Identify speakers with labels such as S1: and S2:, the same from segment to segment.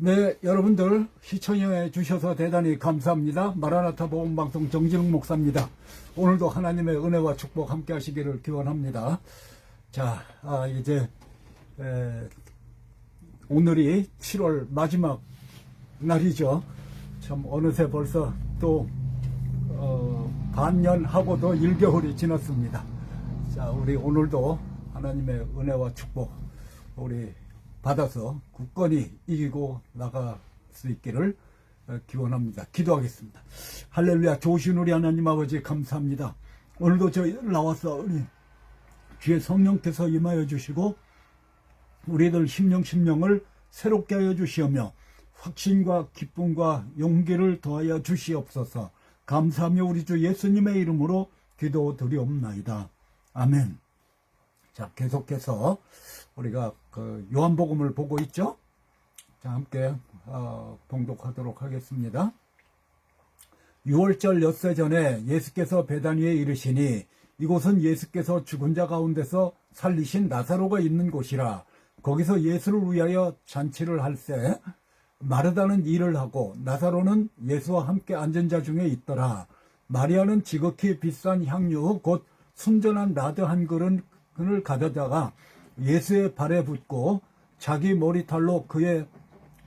S1: 네, 여러분들 시청해 주셔서 대단히 감사합니다. 마라나타 복음방송 정진웅 목사입니다. 오늘도 하나님의 은혜와 축복 함께 하시기를 기원합니다. 자, 이제 오늘이 7월 마지막 날이죠. 참 어느새 벌써 또 반년하고도 1개월이 지났습니다. 자, 우리 오늘도 하나님의 은혜와 축복 우리 받아서 굳건히 이기고 나갈 수 있기를 기원합니다. 기도하겠습니다. 할렐루야. 좋으신 우리 하나님 아버지 감사합니다. 오늘도 저희들 나와서 우리 주의 성령께서 임하여 주시고 우리들 심령을 새롭게 하여 주시오며 확신과 기쁨과 용기를 더하여 주시옵소서. 감사하며 우리 주 예수님의 이름으로 기도드리옵나이다. 아멘. 자, 계속해서 우리가 그 요한복음을 보고 있죠. 자, 함께 봉독하도록 하겠습니다. 6월절 엿새 전에 예수께서 베다니에 이르시니 이곳은 예수께서 죽은 자 가운데서 살리신 나사로가 있는 곳이라. 거기서 예수를 위하여 잔치를 할새 마르다는 일을 하고 나사로는 예수와 함께 앉은 자 중에 있더라. 마리아는 지극히 비싼 향유 곧 순전한 나드 한 그릇을 가져다가 예수의 발에 붓고 자기 머리털로 그의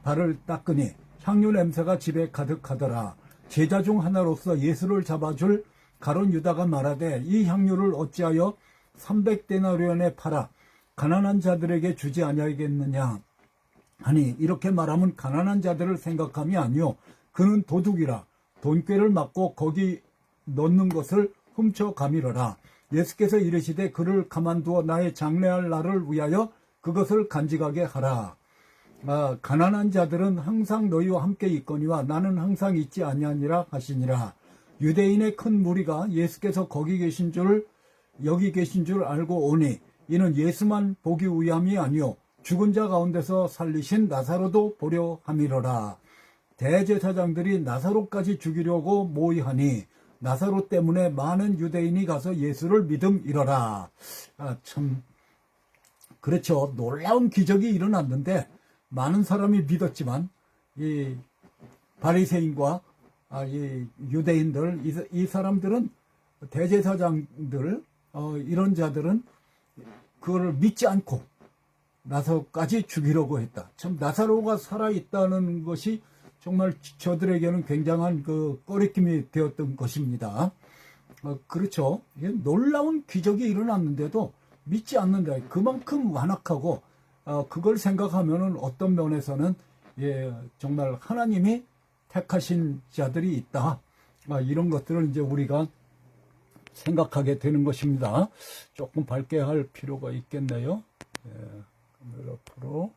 S1: 발을 닦으니 향유 냄새가 집에 가득하더라. 제자 중 하나로서 예수를 잡아줄 가룟 유다가 말하되 이 향유를 어찌하여 300데나리온에 팔아 가난한 자들에게 주지 아니하겠느냐 하니 이렇게 말하면 가난한 자들을 생각함이 아니요 그는 도둑이라 돈꾀를 맞고 거기 넣는 것을 훔쳐 가미러라. 예수께서 이르시되 그를 가만두어 나의 장래할 날을 위하여 그것을 간직하게 하라. 가난한 자들은 항상 너희와 함께 있거니와 나는 항상 있지 아니하니라 하시니라. 유대인의 큰 무리가 예수께서 여기 계신 줄 알고 오니 이는 예수만 보기 위함이 아니요 죽은 자 가운데서 살리신 나사로도 보려 함이로라. 대제사장들이 나사로까지 죽이려고 모의하니 나사로 때문에 많은 유대인이 가서 예수를 믿음이러라. 참 그렇죠. 놀라운 기적이 일어났는데 많은 사람이 믿었지만 이 바리새인과 이 유대인들 이 사람들은 대제사장들 이런 자들은 그거를 믿지 않고 나사로까지 죽이려고 했다. 참 나사로가 살아있다는 것이 정말 저들에게는 굉장한 그 꺼리낌이 되었던 것입니다. 그렇죠. 놀라운 기적이 일어났는데도 믿지 않는다. 그만큼 완악하고 그걸 생각하면은 어떤 면에서는 정말 하나님이 택하신 자들이 있다. 이런 것들을 이제 우리가 생각하게 되는 것입니다. 조금 밝게 할 필요가 있겠네요. 앞으로.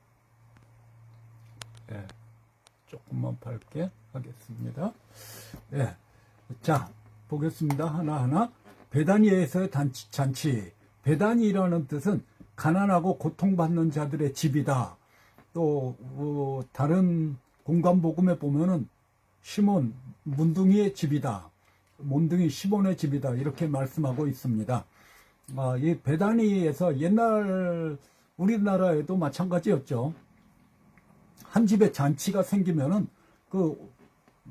S1: 조금만 밝게 하겠습니다. 자, 보겠습니다. 하나하나. 베다니에서의 잔치. 베다니라는 뜻은 가난하고 고통받는 자들의 집이다. 또 다른 공관복음에 보면은 시몬, 문둥이의 집이다. 문둥이 시몬의 집이다. 이렇게 말씀하고 있습니다. 이 베다니에서 옛날 우리나라에도 마찬가지였죠. 한 집에 잔치가 생기면은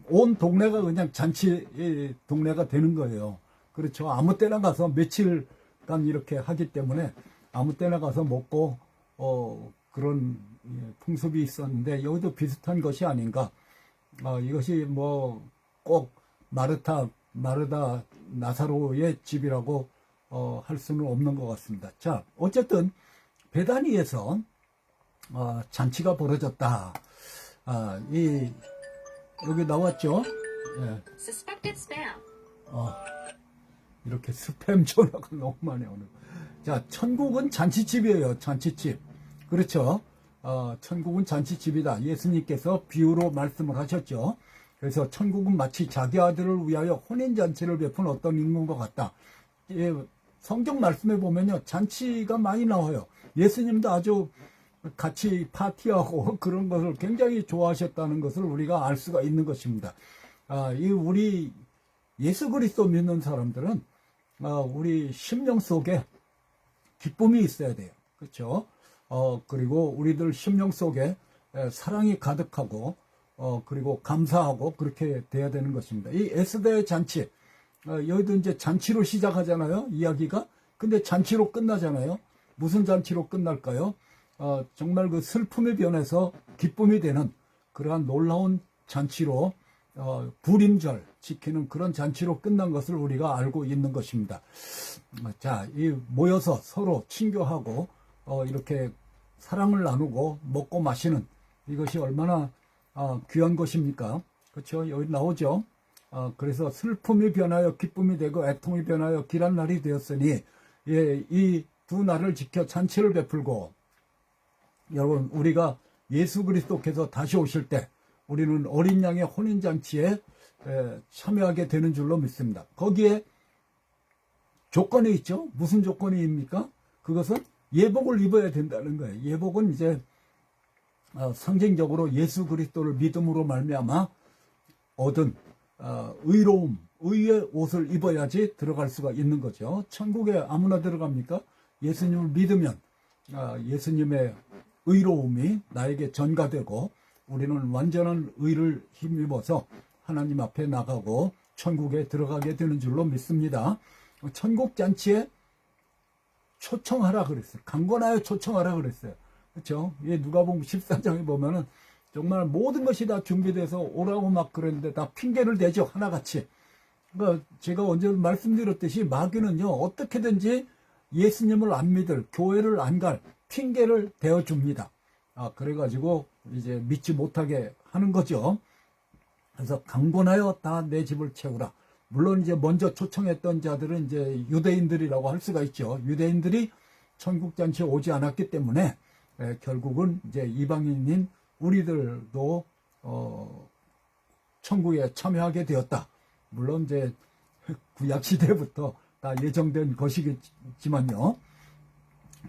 S1: 온 동네가 그냥 잔치 동네가 되는 거예요. 그렇죠. 아무 때나 가서 며칠간 이렇게 하기 때문에 아무 때나 가서 먹고 그런 풍습이 있었는데 여기도 비슷한 것이 아닌가. 이것이 뭐 꼭 마르다 나사로의 집이라고 할 수는 없는 것 같습니다. 자, 어쨌든 베다니에서 잔치가 벌어졌다. 여기 나왔죠?
S2: Suspected spam.
S1: 이렇게 스팸 전화가 너무 많이 오는. 자, 천국은 잔치집이에요. 잔치집. 그렇죠? 천국은 잔치집이다. 예수님께서 비유로 말씀을 하셨죠. 그래서 천국은 마치 자기 아들을 위하여 혼인잔치를 베푼 어떤 인물과 같다. 성경 말씀에 보면요. 잔치가 많이 나와요. 예수님도 아주 같이 파티하고 그런 것을 굉장히 좋아하셨다는 것을 우리가 알 수가 있는 것입니다. 우리 예수 그리스도 믿는 사람들은 우리 심령 속에 기쁨이 있어야 돼요. 그렇죠? 그리고 우리들 심령 속에 사랑이 가득하고 그리고 감사하고 그렇게 돼야 되는 것입니다. 이 S대 잔치, 여기도 이제 잔치로 시작하잖아요, 이야기가. 근데 잔치로 끝나잖아요. 무슨 잔치로 끝날까요? 정말 그 슬픔이 변해서 기쁨이 되는 그러한 놀라운 잔치로 불임절 지키는 그런 잔치로 끝난 것을 우리가 알고 있는 것입니다. 자, 이 모여서 서로 친교하고 이렇게 사랑을 나누고 먹고 마시는 이것이 얼마나 귀한 것입니까? 그렇죠? 여기 나오죠. 그래서 슬픔이 변하여 기쁨이 되고 애통이 변하여 길한 날이 되었으니 이 두 날을 지켜 잔치를 베풀고, 여러분, 우리가 예수 그리스도께서 다시 오실 때 우리는 어린 양의 혼인잔치에 참여하게 되는 줄로 믿습니다. 거기에 조건이 있죠. 무슨 조건입니까? 그것은 예복을 입어야 된다는 거예요. 예복은 이제 상징적으로 예수 그리스도를 믿음으로 말미암아 얻은 의로움, 의의 옷을 입어야지 들어갈 수가 있는 거죠. 천국에 아무나 들어갑니까? 예수님을 믿으면 예수님의 의로움이 나에게 전가되고 우리는 완전한 의를 힘입어서 하나님 앞에 나가고 천국에 들어가게 되는 줄로 믿습니다. 천국 잔치에 초청하라 그랬어요. 강권하여 초청하라 그랬어요. 그렇죠? 누가복음 14장에 보면은 정말 모든 것이 다 준비돼서 오라고 막 그랬는데 다 핑계를 대죠, 하나같이. 그러니까 제가 언제 말씀드렸듯이 마귀는요, 어떻게든지 예수님을 안 믿을, 교회를 안 갈 핑계를 대어줍니다. 그래가지고 이제 믿지 못하게 하는 거죠. 그래서 강권하여 다 내 집을 채우라. 물론 이제 먼저 초청했던 자들은 이제 유대인들이라고 할 수가 있죠. 유대인들이 천국잔치에 오지 않았기 때문에 결국은 이제 이방인인 우리들도 천국에 참여하게 되었다. 물론 이제 구약 시대부터 다 예정된 것이겠지만요.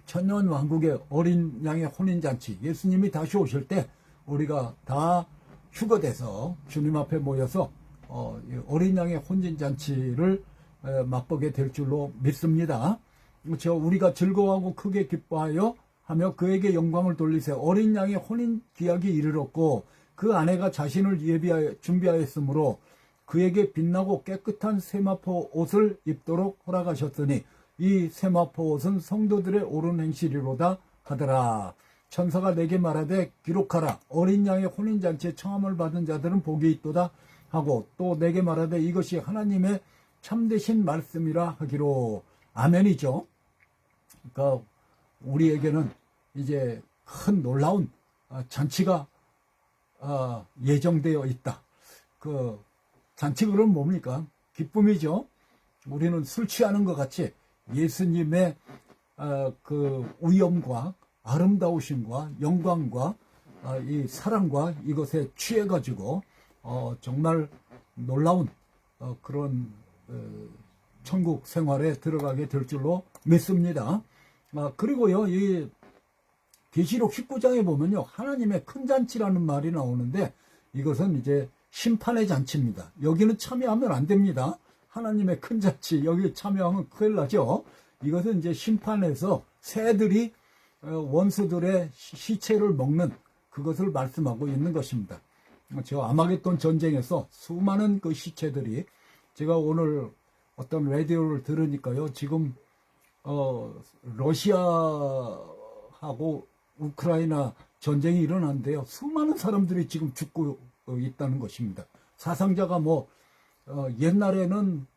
S1: 천년 왕국의 어린 양의 혼인잔치, 예수님이 다시 오실 때 우리가 다 휴거돼서 주님 앞에 모여서 어린 양의 혼인잔치를 맛보게 될 줄로 믿습니다. 그렇죠? 우리가 즐거워하고 크게 기뻐하여 하며 그에게 영광을 돌리세. 어린 양의 혼인 기약이 이르렀고 그 아내가 자신을 준비하였으므로 그에게 빛나고 깨끗한 세마포 옷을 입도록 허락하셨더니 이 세마포 옷은 성도들의 옳은 행실이로다 하더라. 천사가 내게 말하되 기록하라. 어린 양의 혼인잔치에 청함을 받은 자들은 복이 있도다 하고 또 내게 말하되 이것이 하나님의 참되신 말씀이라 하기로. 아멘이죠. 그러니까 우리에게는 이제 큰 놀라운 잔치가 예정되어 있다. 그 잔치 그럼 뭡니까? 기쁨이죠. 우리는 술 취하는 것 같이 예수님의 그 위엄과 아름다우심과 영광과 이 사랑과 이것에 취해가지고 정말 놀라운 그런 천국 생활에 들어가게 될 줄로 믿습니다. 그리고요, 이 계시록 19장에 보면요, 하나님의 큰 잔치라는 말이 나오는데 이것은 이제 심판의 잔치입니다. 여기는 참여하면 안 됩니다. 하나님의 큰 잔치, 여기 참여하면 큰일 나죠. 이것은 이제 심판에서 새들이 원수들의 시체를 먹는 그것을 말씀하고 있는 것입니다. 저 아마겟돈 전쟁에서 수많은 그 시체들이, 제가 오늘 어떤 라디오를 들으니까요, 지금 러시아하고 우크라이나 전쟁이 일어났는데요, 수많은 사람들이 지금 죽고 있다는 것입니다. 사상자가 옛날에는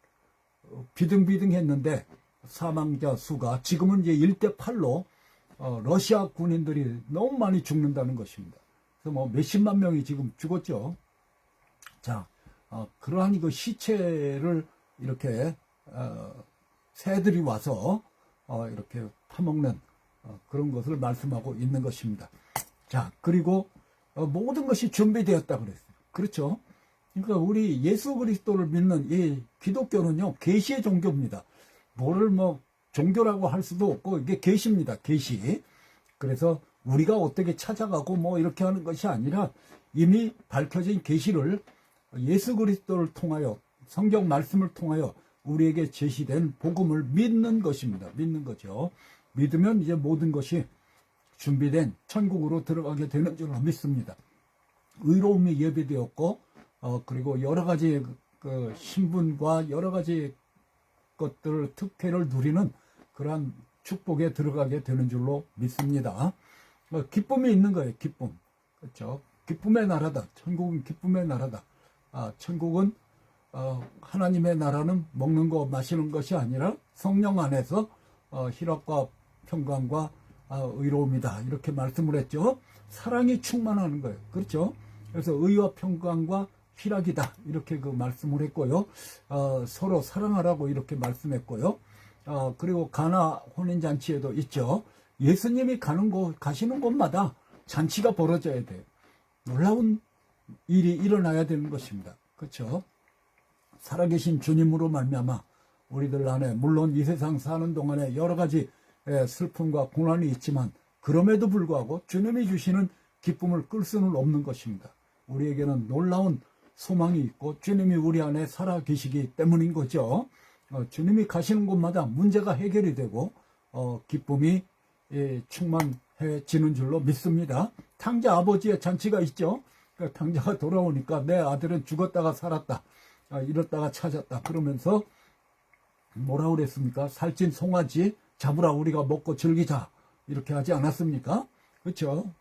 S1: 비등비등했는데 사망자 수가 지금은 이제 1대8로 러시아 군인들이 너무 많이 죽는다는 것입니다. 그래서 몇십만 명이 지금 죽었죠. 자, 그러한 그 시체를 이렇게 새들이 와서 이렇게 파먹는 그런 것을 말씀하고 있는 것입니다. 자, 그리고 모든 것이 준비되었다 그랬어요. 그렇죠? 그러니까 우리 예수 그리스도를 믿는 이 기독교는요, 계시의 종교입니다. 뭐를 종교라고 할 수도 없고 이게 계시입니다. 계시. 그래서 우리가 어떻게 찾아가고 이렇게 하는 것이 아니라 이미 밝혀진 계시를 예수 그리스도를 통하여, 성경 말씀을 통하여 우리에게 제시된 복음을 믿는 것입니다. 믿는 거죠. 믿으면 이제 모든 것이 준비된 천국으로 들어가게 되는 줄로 믿습니다. 의로움이 예비되었고 그리고 여러 가지 그 신분과 여러 가지 것들 특혜를 누리는 그러한 축복에 들어가게 되는 줄로 믿습니다. 기쁨이 있는 거예요. 기쁨. 그렇죠. 기쁨의 나라다. 천국은 기쁨의 나라다. 천국은 하나님의 나라는 먹는 거 마시는 것이 아니라 성령 안에서 희락과 평강과 의로움이다. 이렇게 말씀을 했죠. 사랑이 충만하는 거예요. 그렇죠. 그래서 의와 평강과 희락이다. 이렇게 그 말씀을 했고요. 서로 사랑하라고 이렇게 말씀했고요. 그리고 가나 혼인잔치에도 있죠. 예수님이 가시는 곳마다 잔치가 벌어져야 돼요. 놀라운 일이 일어나야 되는 것입니다. 그렇죠. 살아계신 주님으로 말미암아 우리들 안에 물론 이 세상 사는 동안에 여러 가지 슬픔과 고난이 있지만 그럼에도 불구하고 주님이 주시는 기쁨을 끌 수는 없는 것입니다. 우리에게는 놀라운 소망이 있고 주님이 우리 안에 살아계시기 때문인 거죠. 주님이 가시는 곳마다 문제가 해결이 되고 기쁨이 충만해지는 줄로 믿습니다. 탕자 아버지의 잔치가 있죠. 그러니까 탕자가 돌아오니까 내 아들은 죽었다가 살았다. 이렇다가 찾았다. 그러면서 뭐라 그랬습니까? 살찐 송아지 잡으라 우리가 먹고 즐기자. 이렇게 하지 않았습니까? 그렇죠?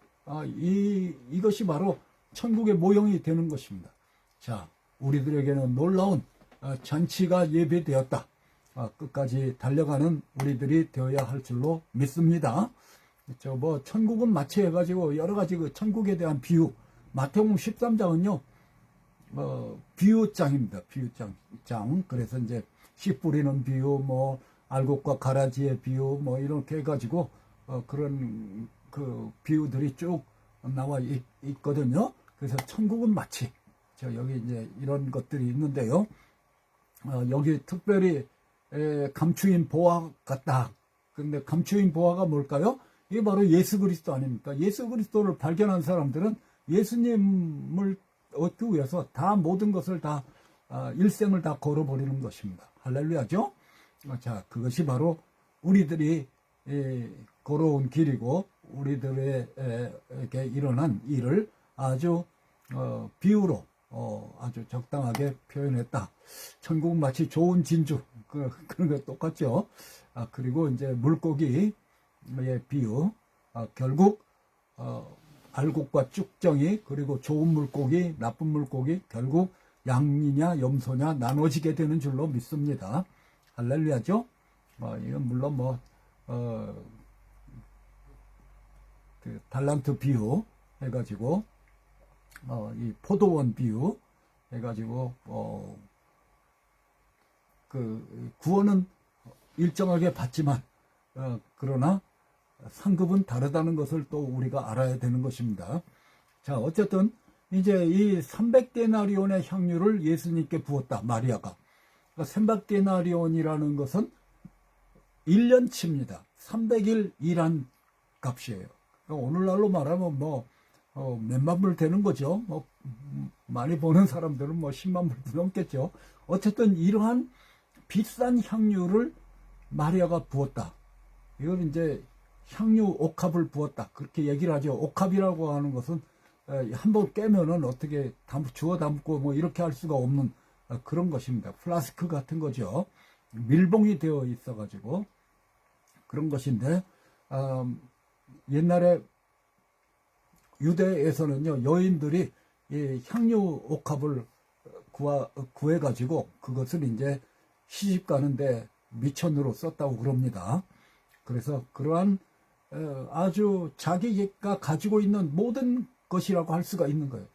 S1: 이것이 바로 천국의 모형이 되는 것입니다. 자, 우리들에게는 놀라운 잔치가 예배되었다. 끝까지 달려가는 우리들이 되어야 할 줄로 믿습니다. 그렇죠? 뭐 천국은 마치 해가지고 여러 가지 그 천국에 대한 비유. 마태복음 13장은요. 비유장입니다. 비유장. 그래서 이제 씨 뿌리는 비유, 뭐 알곡과 가라지의 비유, 뭐 이렇게 해가지고 그런 그 비유들이 쭉 나와 있거든요. 그래서 천국은 마치 여기 이제 이런 것들이 있는데요. 여기 특별히 감추인 보화 같다. 근데 감추인 보화가 뭘까요? 이게 바로 예수 그리스도 아닙니까? 예수 그리스도를 발견한 사람들은 예수님을 얻기 위해서 다 모든 것을 다 일생을 다 걸어버리는 것입니다. 할렐루야죠? 자, 그것이 바로 우리들이 걸어온 길이고 우리들에게 일어난 일을 아주 비유로 아주 적당하게 표현했다. 천국 마치 좋은 진주 그런 거 똑같죠. 그리고 이제 물고기의 비유 결국 알곡과 쭉정이 그리고 좋은 물고기 나쁜 물고기 결국 양이냐 염소냐 나눠지게 되는 줄로 믿습니다. 할렐루야죠. 이건 물론 그 달란트 비유 해가지고 이 포도원 비유 해가지고 그 구원은 일정하게 받지만 그러나 상급은 다르다는 것을 또 우리가 알아야 되는 것입니다. 자, 어쨌든 이제 이 300데나리온의 향유를 예수님께 부었다. 마리아가. 그러니까 300데나리온이라는 것은 1년치입니다. 300일 일한 값이에요. 그러니까 오늘날로 말하면 몇만 불 되는 거죠. 많이 버는 사람들은 10만 불도 넘겠죠. 어쨌든 이러한 비싼 향유를 마리아가 부었다. 이걸 이제 향유 옥합을 부었다. 그렇게 얘기를 하죠. 옥합이라고 하는 것은 한번 깨면은 어떻게 주워 담고 이렇게 할 수가 없는 그런 것입니다. 플라스크 같은 거죠. 밀봉이 되어 있어가지고 그런 것인데 옛날에 유대에서는요 여인들이 이 향유 옥합을 구해가지고 그것을 이제 시집 가는데 미천으로 썼다고 그럽니다. 그래서 그러한 아주 자기가 가지고 있는 모든 것이라고 할 수가 있는 거예요.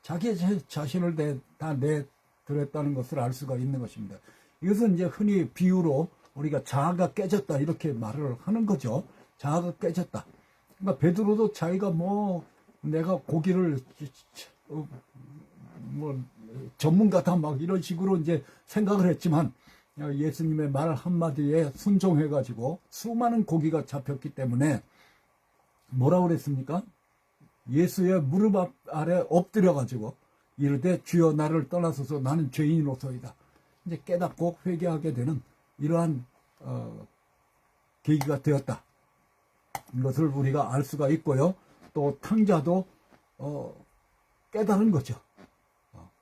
S1: 자기 자신을 다 내드렸다는 것을 알 수가 있는 것입니다. 이것은 이제 흔히 비유로 우리가 자아가 깨졌다 이렇게 말을 하는 거죠. 자아가 깨졌다. 그러니까 베드로도 자기가 내가 고기를 전문가다 이런 식으로 이제 생각을 했지만 예수님의 말 한마디에 순종해가지고 수많은 고기가 잡혔기 때문에 뭐라고 그랬습니까? 예수의 무릎 아래 엎드려가지고 이르되 주여 나를 떠나소서 나는 죄인으로서이다. 이제 깨닫고 회개하게 되는 이러한 계기가 되었다. 이것을 우리가 알 수가 있고요. 또 탕자도 깨달은 거죠.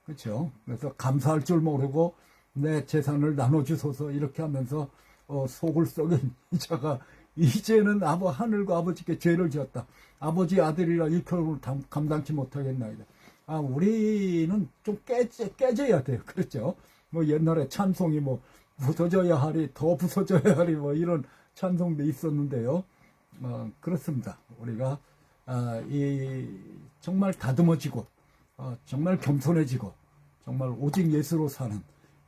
S1: 그렇죠. 그래서 감사할 줄 모르고 내 재산을 나눠주소서 이렇게 하면서 속을 썩인 이자가 이제는 하늘과 아버지께 죄를 지었다. 아버지 아들이라 일컬음을 감당치 못하겠나이다. 우리는 좀 깨져야 돼요. 그렇죠. 뭐 옛날에 찬송이 뭐 부서져야 하리, 더 부서져야 하리, 뭐 이런 찬송도 있었는데요. 그렇습니다. 우리가 정말 다듬어지고 정말 겸손해지고 정말 오직 예수로 사는,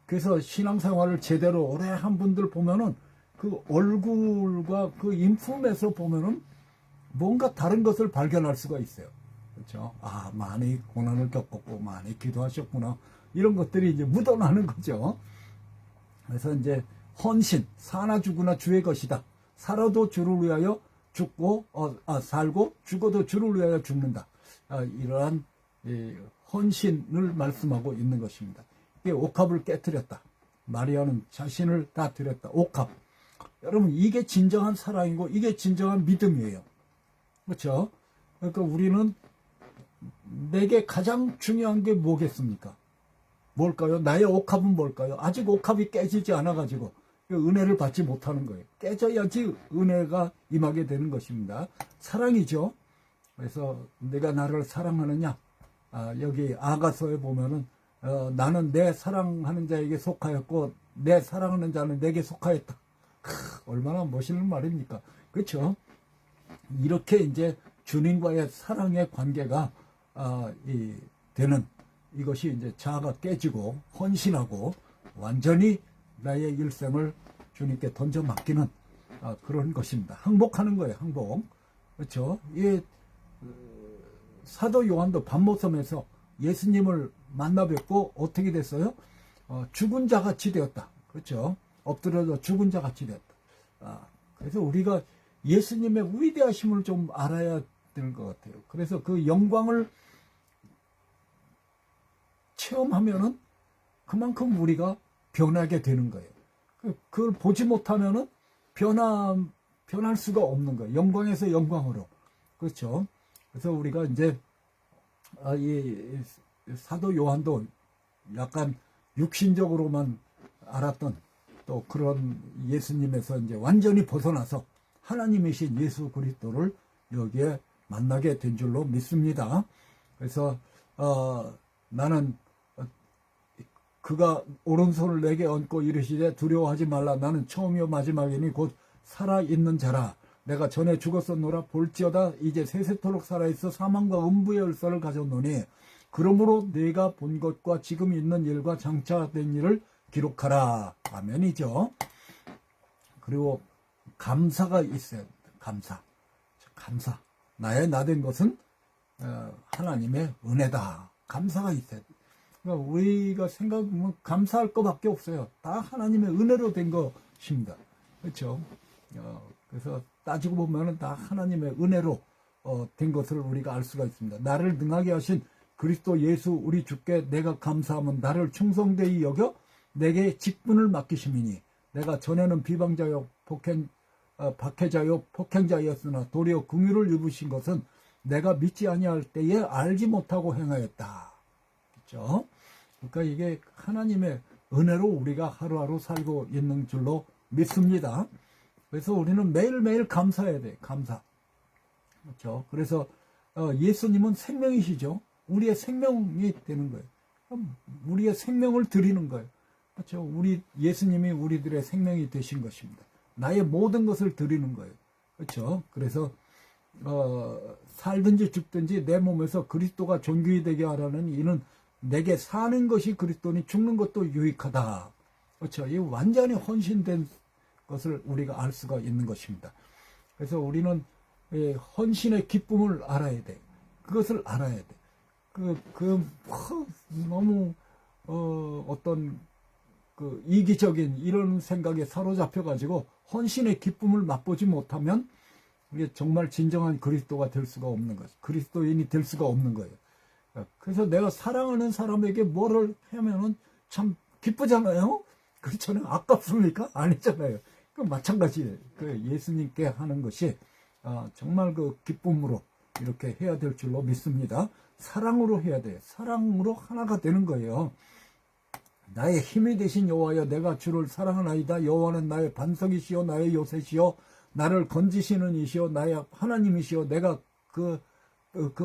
S1: 그래서 신앙생활을 제대로 오래 한 분들 보면은 그 얼굴과 그 인품에서 보면은 뭔가 다른 것을 발견할 수가 있어요. 그렇죠? 많이 고난을 겪었고 많이 기도하셨구나, 이런 것들이 이제 묻어나는 거죠. 그래서 이제 헌신, 사나 죽으나 주의 것이다. 살아도 주를 위하여 죽고 살고 죽어도 주를 위하여 죽는다. 이러한 헌신을 말씀하고 있는 것입니다. 이게 옥합을 깨뜨렸다. 마리아는 자신을 다 드렸다. 옥합. 여러분, 이게 진정한 사랑이고 이게 진정한 믿음이에요. 그렇죠? 그러니까 우리는 내게 가장 중요한 게 뭐겠습니까? 뭘까요? 나의 옥합은 뭘까요? 아직 옥합이 깨지지 않아가지고 은혜를 받지 못하는 거예요. 깨져야지 은혜가 임하게 되는 것입니다. 사랑이죠. 그래서 내가 나를 사랑하느냐? 여기 아가서에 보면은 나는 내 사랑하는 자에게 속하였고 내 사랑하는 자는 내게 속하였다. 얼마나 멋있는 말입니까? 그렇죠? 이렇게 이제 주님과의 사랑의 관계가 되는, 이것이 이제 자아가 깨지고 헌신하고 완전히 나의 일생을 주님께 던져 맡기는 그런 것입니다. 항복하는 거예요. 항복. 그렇죠? 사도 요한도 밤모섬에서 예수님을 만나 뵙고 어떻게 됐어요? 죽은 자 같이 되었다. 그렇죠? 엎드려서 죽은 자 같이 되었다. 그래서 우리가 예수님의 위대하심을 좀 알아야 될 것 같아요. 그래서 그 영광을 체험하면은 그만큼 우리가 변하게 되는 거예요. 그걸 보지 못하면은 변할 수가 없는 거예요. 영광에서 영광으로. 그렇죠? 그래서 우리가 이제 이 사도 요한도 약간 육신적으로만 알았던 또 그런 예수님에서 이제 완전히 벗어나서 하나님이신 예수 그리스도를 여기에 만나게 된 줄로 믿습니다. 그래서 나는 그가 오른손을 내게 얹고 이르시되 두려워하지 말라. 나는 처음이요 마지막이니 곧 살아있는 자라. 내가 전에 죽었었노라. 볼지어다 이제 세세토록 살아있어 사망과 음부의 열쇠를 가졌노니 그러므로 내가 본 것과 지금 있는 일과 장차 된 일을 기록하라. 아멘이죠. 그리고 감사가 있어야 됩니다. 감사. 나의 나된 것은 하나님의 은혜다. 감사가 있어야 됩니다. 그러니까 우리가 생각하면 감사할 것밖에 없어요. 다 하나님의 은혜로 된 것입니다. 그렇죠? 그래서 따지고 보면은 다 하나님의 은혜로 된 것을 우리가 알 수가 있습니다. 나를 능하게 하신 그리스도 예수 우리 주께 내가 감사하면 나를 충성되이 여겨 내게 직분을 맡기심이니 내가 전에는 비방자요 박해자요 폭행자였으나 도리어 긍휼을 입으신 것은 내가 믿지 아니할 때에 알지 못하고 행하였다. 그렇죠? 그러니까 이게 하나님의 은혜로 우리가 하루하루 살고 있는 줄로 믿습니다. 그래서 우리는 매일매일 감사해야 돼. 감사. 그렇죠? 그래서 예수님은 생명이시죠. 우리의 생명이 되는 거예요. 그럼 우리의 생명을 드리는 거예요. 그렇죠? 예수님이 우리들의 생명이 되신 것입니다. 나의 모든 것을 드리는 거예요. 그렇죠? 그래서 살든지 죽든지 내 몸에서 그리스도가 존귀히 되게 하라는 이는 내게 사는 것이 그리스도니 죽는 것도 유익하다. 그렇죠? 이 완전히 헌신된 것을 우리가 알 수가 있는 것입니다. 그래서 우리는 헌신의 기쁨을 알아야 돼. 그것을 알아야 돼. 너무 어떤 그 이기적인 이런 생각에 사로잡혀 가지고 헌신의 기쁨을 맛보지 못하면 이게 정말 진정한 그리스도가 될 수가 없는 거죠. 그리스도인이 될 수가 없는 거예요. 그래서 내가 사랑하는 사람에게 뭐를 하면은 참 기쁘잖아요. 그렇잖아요. 아깝습니까? 아니잖아요. 그 마찬가지예요. 그 예수님께 하는 것이 정말 그 기쁨으로 이렇게 해야 될 줄로 믿습니다. 사랑으로 해야 돼요. 사랑으로 하나가 되는 거예요. 나의 힘이 되신 여호와여, 내가 주를 사랑하나이다. 여호와는 나의 반석이시요 나의 요새시요 나를 건지시는 이시요 나의 하나님이시요 내가 그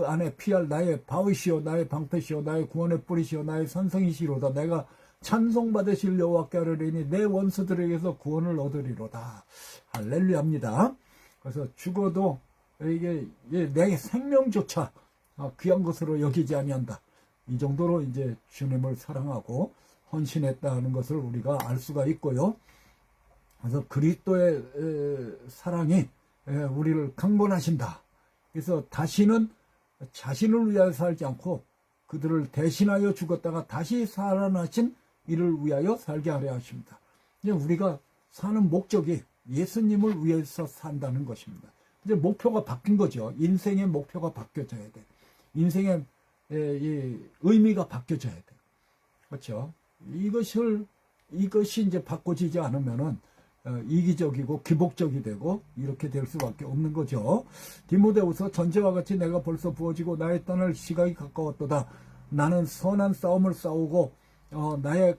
S1: 안에 피할 나의 바위시요 나의 방패시요 나의 구원의 뿌리시요 나의 선성이시로다. 내가 찬송받으실 여호와께 하리니 내 원수들에게서 구원을 얻으리로다. 할렐루야입니다. 그래서 죽어도 이게 내 생명조차 귀한 것으로 여기지 아니한다. 이 정도로 이제 주님을 사랑하고 헌신했다는 것을 우리가 알 수가 있고요. 그래서 그리스도의 사랑이 우리를 강권하신다. 그래서 다시는 자신을 위하여 살지 않고 그들을 대신하여 죽었다가 다시 살아나신 이를 위하여 살게 하려 하십니다. 이제 우리가 사는 목적이 예수님을 위해서 산다는 것입니다. 이제 목표가 바뀐 거죠. 인생의 목표가 바뀌어져야 돼. 인생의 의미가 바뀌어져야 돼. 그렇죠? 이것이 이제 바꿔지지 않으면은 이기적이고 기복적이 되고 이렇게 될 수밖에 없는 거죠. 디모데후서 전제와 같이 내가 벌써 부어지고 나의 떠날 시각이 가까웠도다. 나는 선한 싸움을 싸우고 나의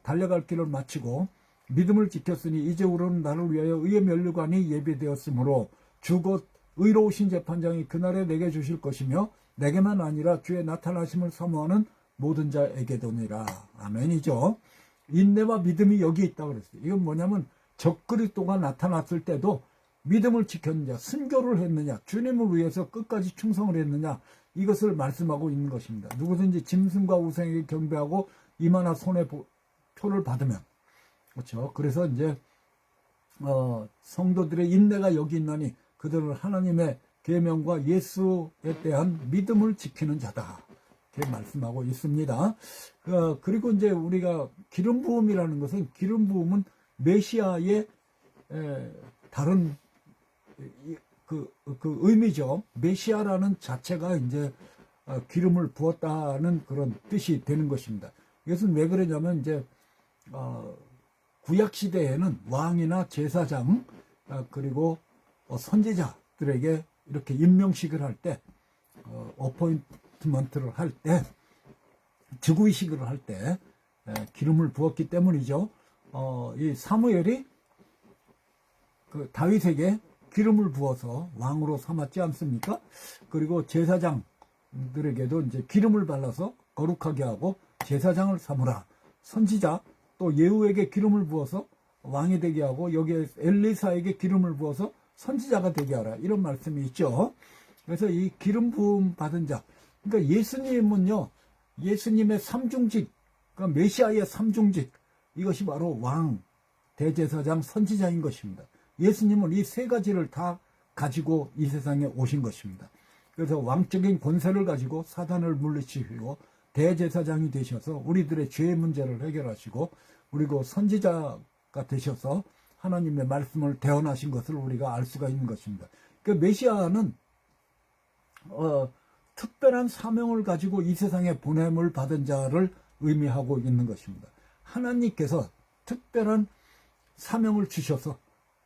S1: 달려갈 길을 마치고 믿음을 지켰으니 이제후로는 나를 위하여 의의 면류관이 예비되었으므로 주 곧 의로우신 재판장이 그날에 내게 주실 것이며 내게만 아니라 주의 나타나심을 사모하는 모든 자에게도니라. 아멘이죠. 인내와 믿음이 여기 있다고 그랬어요. 이건 뭐냐면 적그리스도가 나타났을 때도 믿음을 지켰느냐, 순교를 했느냐, 주님을 위해서 끝까지 충성을 했느냐, 이것을 말씀하고 있는 것입니다. 누구든지 짐승과 우상에게 경배하고 이마나 손에 표를 받으면, 그렇죠. 그래서 이제 성도들의 인내가 여기 있나니 그들은 하나님의 계명과 예수에 대한 믿음을 지키는 자다. 이렇게 말씀하고 있습니다. 그리고 이제 우리가 기름 부음이라는 것은, 기름 부음은 메시아의 다른 그 의미죠. 메시아라는 자체가 이제 기름을 부었다는 그런 뜻이 되는 것입니다. 이것은 왜 그러냐면 이제 구약 시대에는 왕이나 제사장 그리고 선지자들에게 이렇게 임명식을 할 때, 어포인트먼트를 할 때, 즉위식을 할 때 기름을 부었기 때문이죠. 이 사무엘이 그 다윗에게 기름을 부어서 왕으로 삼았지 않습니까? 그리고 제사장들에게도 이제 기름을 발라서 거룩하게 하고 제사장을 삼으라. 선지자 또 예후에게 기름을 부어서 왕이 되게 하고 여기에 엘리사에게 기름을 부어서 선지자가 되게 하라. 이런 말씀이 있죠. 그래서 이 기름 부음 받은 자, 그러니까 예수님은요, 예수님의 삼중직, 그러니까 메시아의 삼중직, 이것이 바로 왕, 대제사장, 선지자인 것입니다. 예수님은 이 세 가지를 다 가지고 이 세상에 오신 것입니다. 그래서 왕적인 권세를 가지고 사단을 물리치시고 대제사장이 되셔서 우리들의 죄의 문제를 해결하시고, 그리고 선지자가 되셔서 하나님의 말씀을 대언하신 것을 우리가 알 수가 있는 것입니다. 그 메시아는 특별한 사명을 가지고 이 세상에 보냄을 받은 자를 의미하고 있는 것입니다. 하나님께서 특별한 사명을 주셔서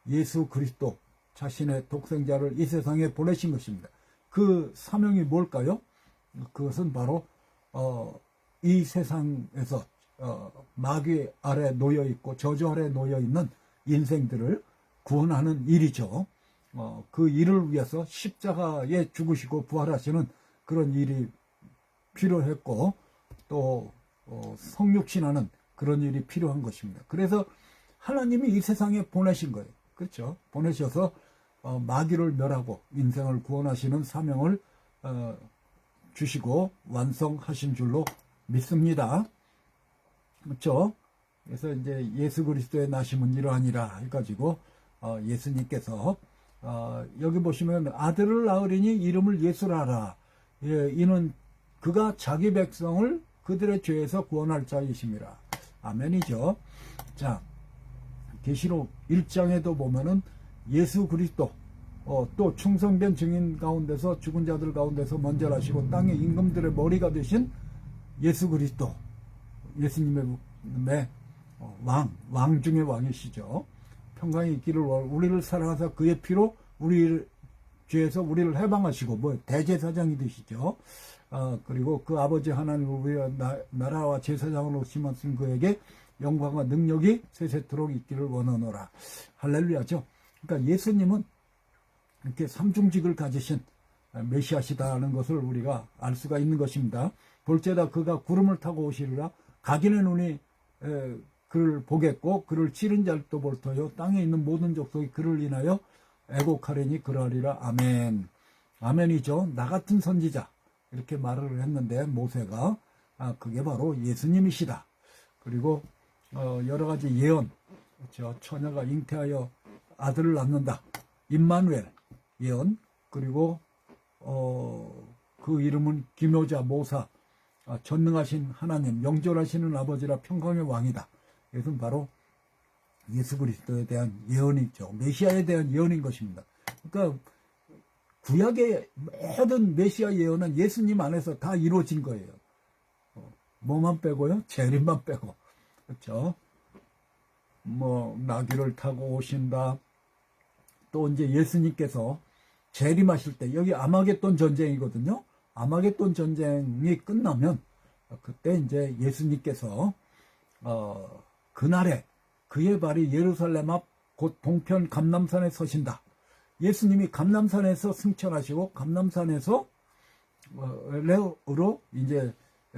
S1: 예수 그리스도 자신의 독생자를 이 세상에 보내신 것입니다. 그 사명이 뭘까요? 그것은 바로 이 세상에서 마귀 아래 놓여 있고 저주 아래 놓여 있는 인생들을 구원하는 일이죠. 그 일을 위해서 십자가에 죽으시고 부활하시는 그런 일이 필요했고, 또 성육신하는 그런 일이 필요한 것입니다. 그래서 하나님이 이 세상에 보내신 거예요. 그렇죠? 보내셔서 마귀를 멸하고 인생을 구원하시는 사명을 주시고 완성하신 줄로 믿습니다. 그렇죠? 그래서 이제 예수 그리스도의 나심은 이러하니라 해가지고 예수님께서 여기 보시면 아들을 낳으리니 이름을 예수라 하라. 예, 이는 그가 자기 백성을 그들의 죄에서 구원할 자이심이라. 아멘이죠. 자, 계시록 1장에도 보면은 예수 그리스도 또 충성된 증인 가운데서 죽은 자들 가운데서 먼저라시고 땅의 임금들의 머리가 되신 예수 그리스도, 예수님의 왕 중의 왕이시죠. 평강이 있기를 우리를 사랑하사 그의 피로 우리를 죄에서 우리를 해방하시고 뭐 대제사장이 되시죠. 그리고 그 아버지 하나님을 우리가 나라와 제사장으로 심었은 그에게 영광과 능력이 세세토록 있기를 원하노라. 할렐루야죠. 그러니까 예수님은 이렇게 삼중직을 가지신 메시아시다는 것을 우리가 알 수가 있는 것입니다. 볼지어다 그가 구름을 타고 오시리라. 각인의 눈이 그를 보겠고 그를 치른 자도 볼 터요 땅에 있는 모든 족속이 그를 인하여 애곡하리니 그러하리라. 아멘. 아멘이죠. 나 같은 선지자 이렇게 말을 했는데 모세가 그게 바로 예수님이시다. 그리고 여러 가지 예언, 그렇죠. 처녀가 잉태하여 아들을 낳는다. 임마누엘 예언. 그리고 그 이름은 기묘자 모사, 전능하신 하나님, 영존하시는 아버지라 평강의 왕이다. 이것은 바로 예수 그리스도에 대한 예언이죠. 메시아에 대한 예언인 것입니다. 그러니까 구약의 모든 메시아 예언은 예수님 안에서 다 이루어진 거예요. 뭐만 빼고요? 재림만 빼고. 그렇죠? 뭐 나귀를 타고 오신다. 또 이제 예수님께서 재림하실 때 여기 아마겟돈 전쟁이거든요. 아마겟돈 전쟁이 끝나면 그때 이제 예수님께서 그날에 그의 발이 예루살렘 앞 곧 동편 감람산에 서신다. 예수님이 감람산에서 승천하시고 감람산에서 레오로 이제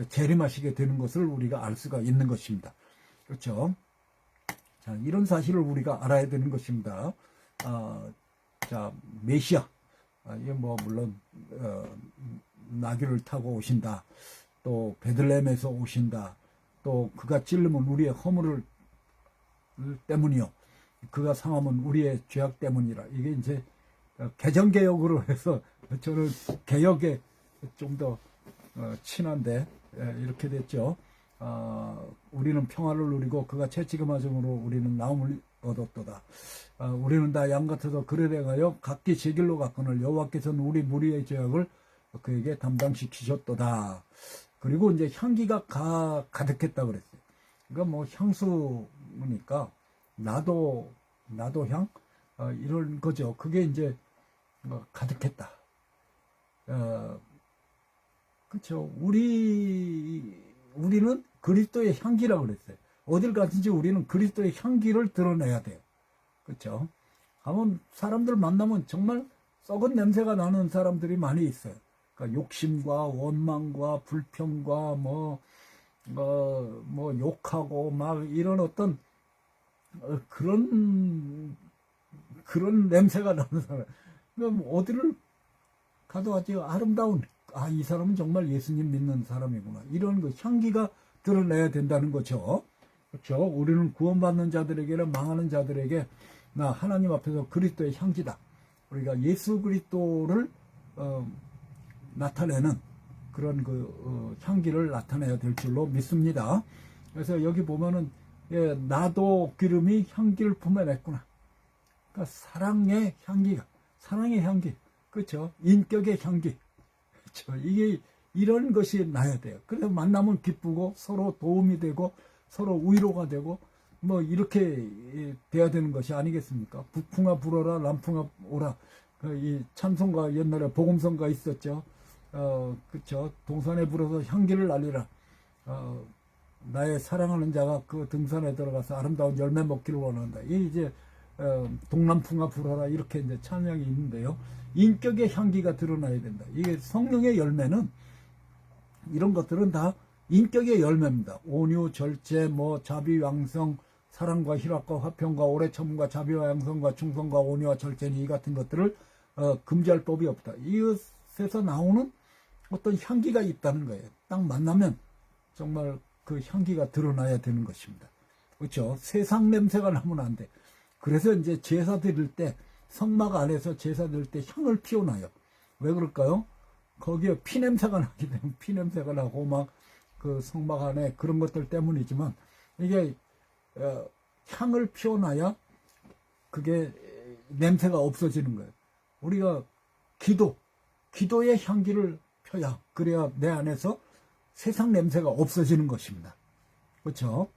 S1: 재림하시게 되는 것을 우리가 알 수가 있는 것입니다. 그렇죠? 자, 이런 사실을 우리가 알아야 되는 것입니다. 자, 메시아. 이게 뭐 물론 나귀를 타고 오신다. 또 베들레헴에서 오신다. 또 그가 찔르면 우리의 허물을 때문이요. 그가 상하면 우리의 죄악 때문이라. 이게 이제 개정개혁으로 해서 저는 개혁에 좀 더 친한데 이렇게 됐죠. 우리는 평화를 누리고 그가 채찍음하심으로 우리는 나음을 얻었도다. 우리는 다 양 같아서 그를 행하여 각기 제 길로 갔거늘 여호와께서는 우리 무리의 죄악을 그에게 담당시키셨도다. 그리고 이제 향기가 가득했다 그랬어요. 그러니까 뭐 향수니까 나도 향 이런 거죠. 그게 이제 가득했다. 그렇죠. 우리는 그리스도의 향기라고 그랬어요. 어딜 가든지 우리는 그리스도의 향기를 드러내야 돼요. 그렇죠. 한번 사람들 만나면 정말 썩은 냄새가 나는 사람들이 많이 있어요. 그러니까 욕심과 원망과 불평과 뭐 욕하고 막 이런 어떤 그런 냄새가 나는 사람. 그럼 어디를 가도 아주 아름다운, 이 사람은 정말 예수님 믿는 사람이구나. 이런 그 향기가 드러내야 된다는 거죠. 그렇죠. 우리는 구원받는 자들에게는 망하는 자들에게 나 하나님 앞에서 그리스도의 향기다. 우리가 예수 그리스도를 나타내는 그런 향기를 나타내야 될 줄로 믿습니다. 그래서 여기 보면은 나도 기름이 향기를 품어냈구나. 그러니까 사랑의 향기, 그렇죠? 인격의 향기, 그렇죠? 이게 이런 것이 나야 돼요. 그래서 만나면 기쁘고 서로 도움이 되고 서로 위로가 되고 뭐 이렇게 돼야 되는 것이 아니겠습니까? 북풍아 불어라, 남풍아 오라. 이 찬송가 옛날에 복음성가 있었죠. 그렇죠? 동산에 불어서 향기를 날리라. 나의 사랑하는 자가 그 등산에 들어가서 아름다운 열매 먹기를 원한다. 이게 이제 동남풍아 불어라 이렇게 이제 찬양이 있는데요. 인격의 향기가 드러나야 된다. 이게 성령의 열매는 이런 것들은 다 인격의 열매입니다. 온유, 절제, 자비, 양성, 사랑과 희락과 화평과 오래 참음과 자비와 양성과 충성과 온유와 절제니 이 같은 것들을 금지할 법이 없다. 이것에서 나오는 어떤 향기가 있다는 거예요. 딱 만나면 정말 그 향기가 드러나야 되는 것입니다. 그렇죠? 세상 냄새가 나면 안 돼. 그래서 이제 제사 드릴 때 성막 안에서 제사 드릴 때 향을 피워놔요. 왜 그럴까요? 거기에 피 냄새가 나기 때문에 피 냄새가 나고 막 그 성막 안에 그런 것들 때문이지만 이게 향을 피워놔야 그게 냄새가 없어지는 거예요. 우리가 기도의 향기를 펴야 그래야 내 안에서 세상 냄새가 없어지는 것입니다. 그렇죠?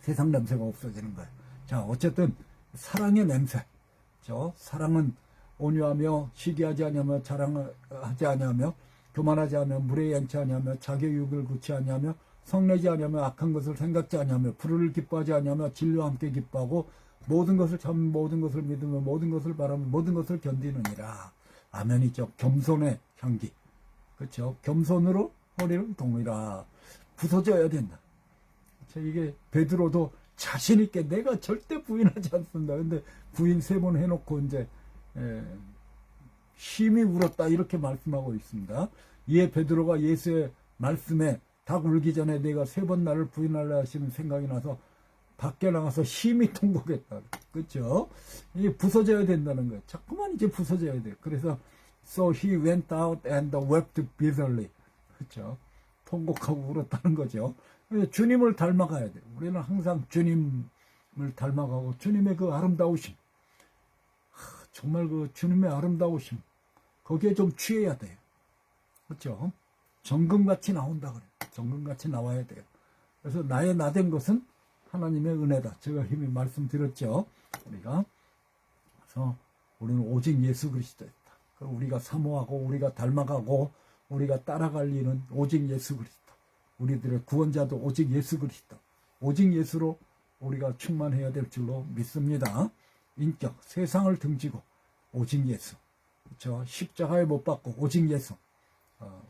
S1: 세상 냄새가 없어지는 거예요. 자, 어쨌든 사랑의 냄새. 사랑은 온유하며 시기하지 아니하며 자랑하지 아니하며 교만하지 아니하며 물에 얀치 아니하며 자기의 유익을 굳이 아니하며 성내지 아니하며 악한 것을 생각지 아니하며 불의를 기뻐하지 아니하며 진리와 함께 기뻐하고 모든 것을 참 모든 것을 믿으며 모든 것을 바라며 모든 것을 견디느니라. 아멘이죠. 겸손의 향기. 그렇죠. 겸손으로 허리를 동이라. 부서져야 된다. 그렇죠? 이게 베드로도 자신 있게 내가 절대 부인하지 않습니다. 근데 부인 3번 해놓고 이제 심히 울었다 이렇게 말씀하고 있습니다. 이에 베드로가 예수의 말씀에 닭 울기 전에 내가 3번 나를 부인하려 하시는 생각이 나서 밖에 나가서 심히 통곡했다. 그렇죠? 이게 부서져야 된다는 거예요. 자꾸만 이제 부서져야 돼요. 그래서 So he went out and wept bitterly. 그렇죠? 통곡하고 울었다는 거죠. 주님을 닮아가야 돼요. 우리는 항상 주님을 닮아가고 주님의 그 아름다우심, 정말 그 주님의 아름다우심, 거기에 좀 취해야 돼요. 그렇죠? 정금같이 나온다 그래요. 정금같이 나와야 돼요. 그래서 나의 나된 것은 하나님의 은혜다. 제가 이미 말씀드렸죠. 그래서 우리는 오직 예수 그리스도였다. 우리가 사모하고 우리가 닮아가고 우리가 따라갈 일은 오직 예수 그리스도. 우리들의 구원자도 오직 예수 그리스도. 오직 예수로 우리가 충만해야 될 줄로 믿습니다. 인격, 세상을 등지고 오직 예수. 그렇죠? 십자가에 못 박고 오직 예수.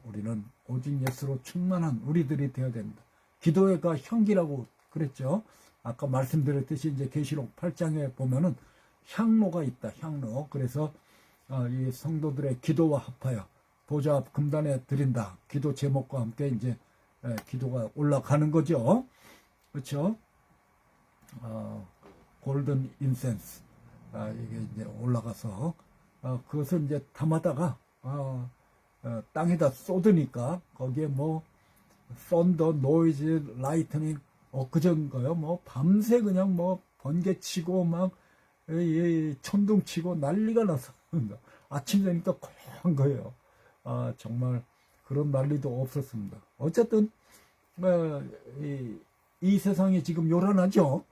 S1: 우리는 오직 예수로 충만한 우리들이 되어야 됩니다. 기도가 향기라고 그랬죠. 아까 말씀드렸듯이 이제 계시록 8장에 보면은 향로가 있다. 향로. 그래서 이 성도들의 기도와 합하여 보좌 앞 금단에 드린다. 기도 제목과 함께 이제 기도가 올라가는 거죠. 그렇죠? 골든 인센스. 이게 이제 올라가서 그것을 이제 담아다가 땅에다 쏟으니까 거기에 뭐 썬더, 노이즈, 라이트닝 엊그전가요? 뭐 밤새 그냥 뭐 번개치고 막 천둥치고 난리가 나서 아침 되니까 고요한 거예요. 정말 그런 난리도 없었습니다. 어쨌든 이 세상이 지금 요란하죠.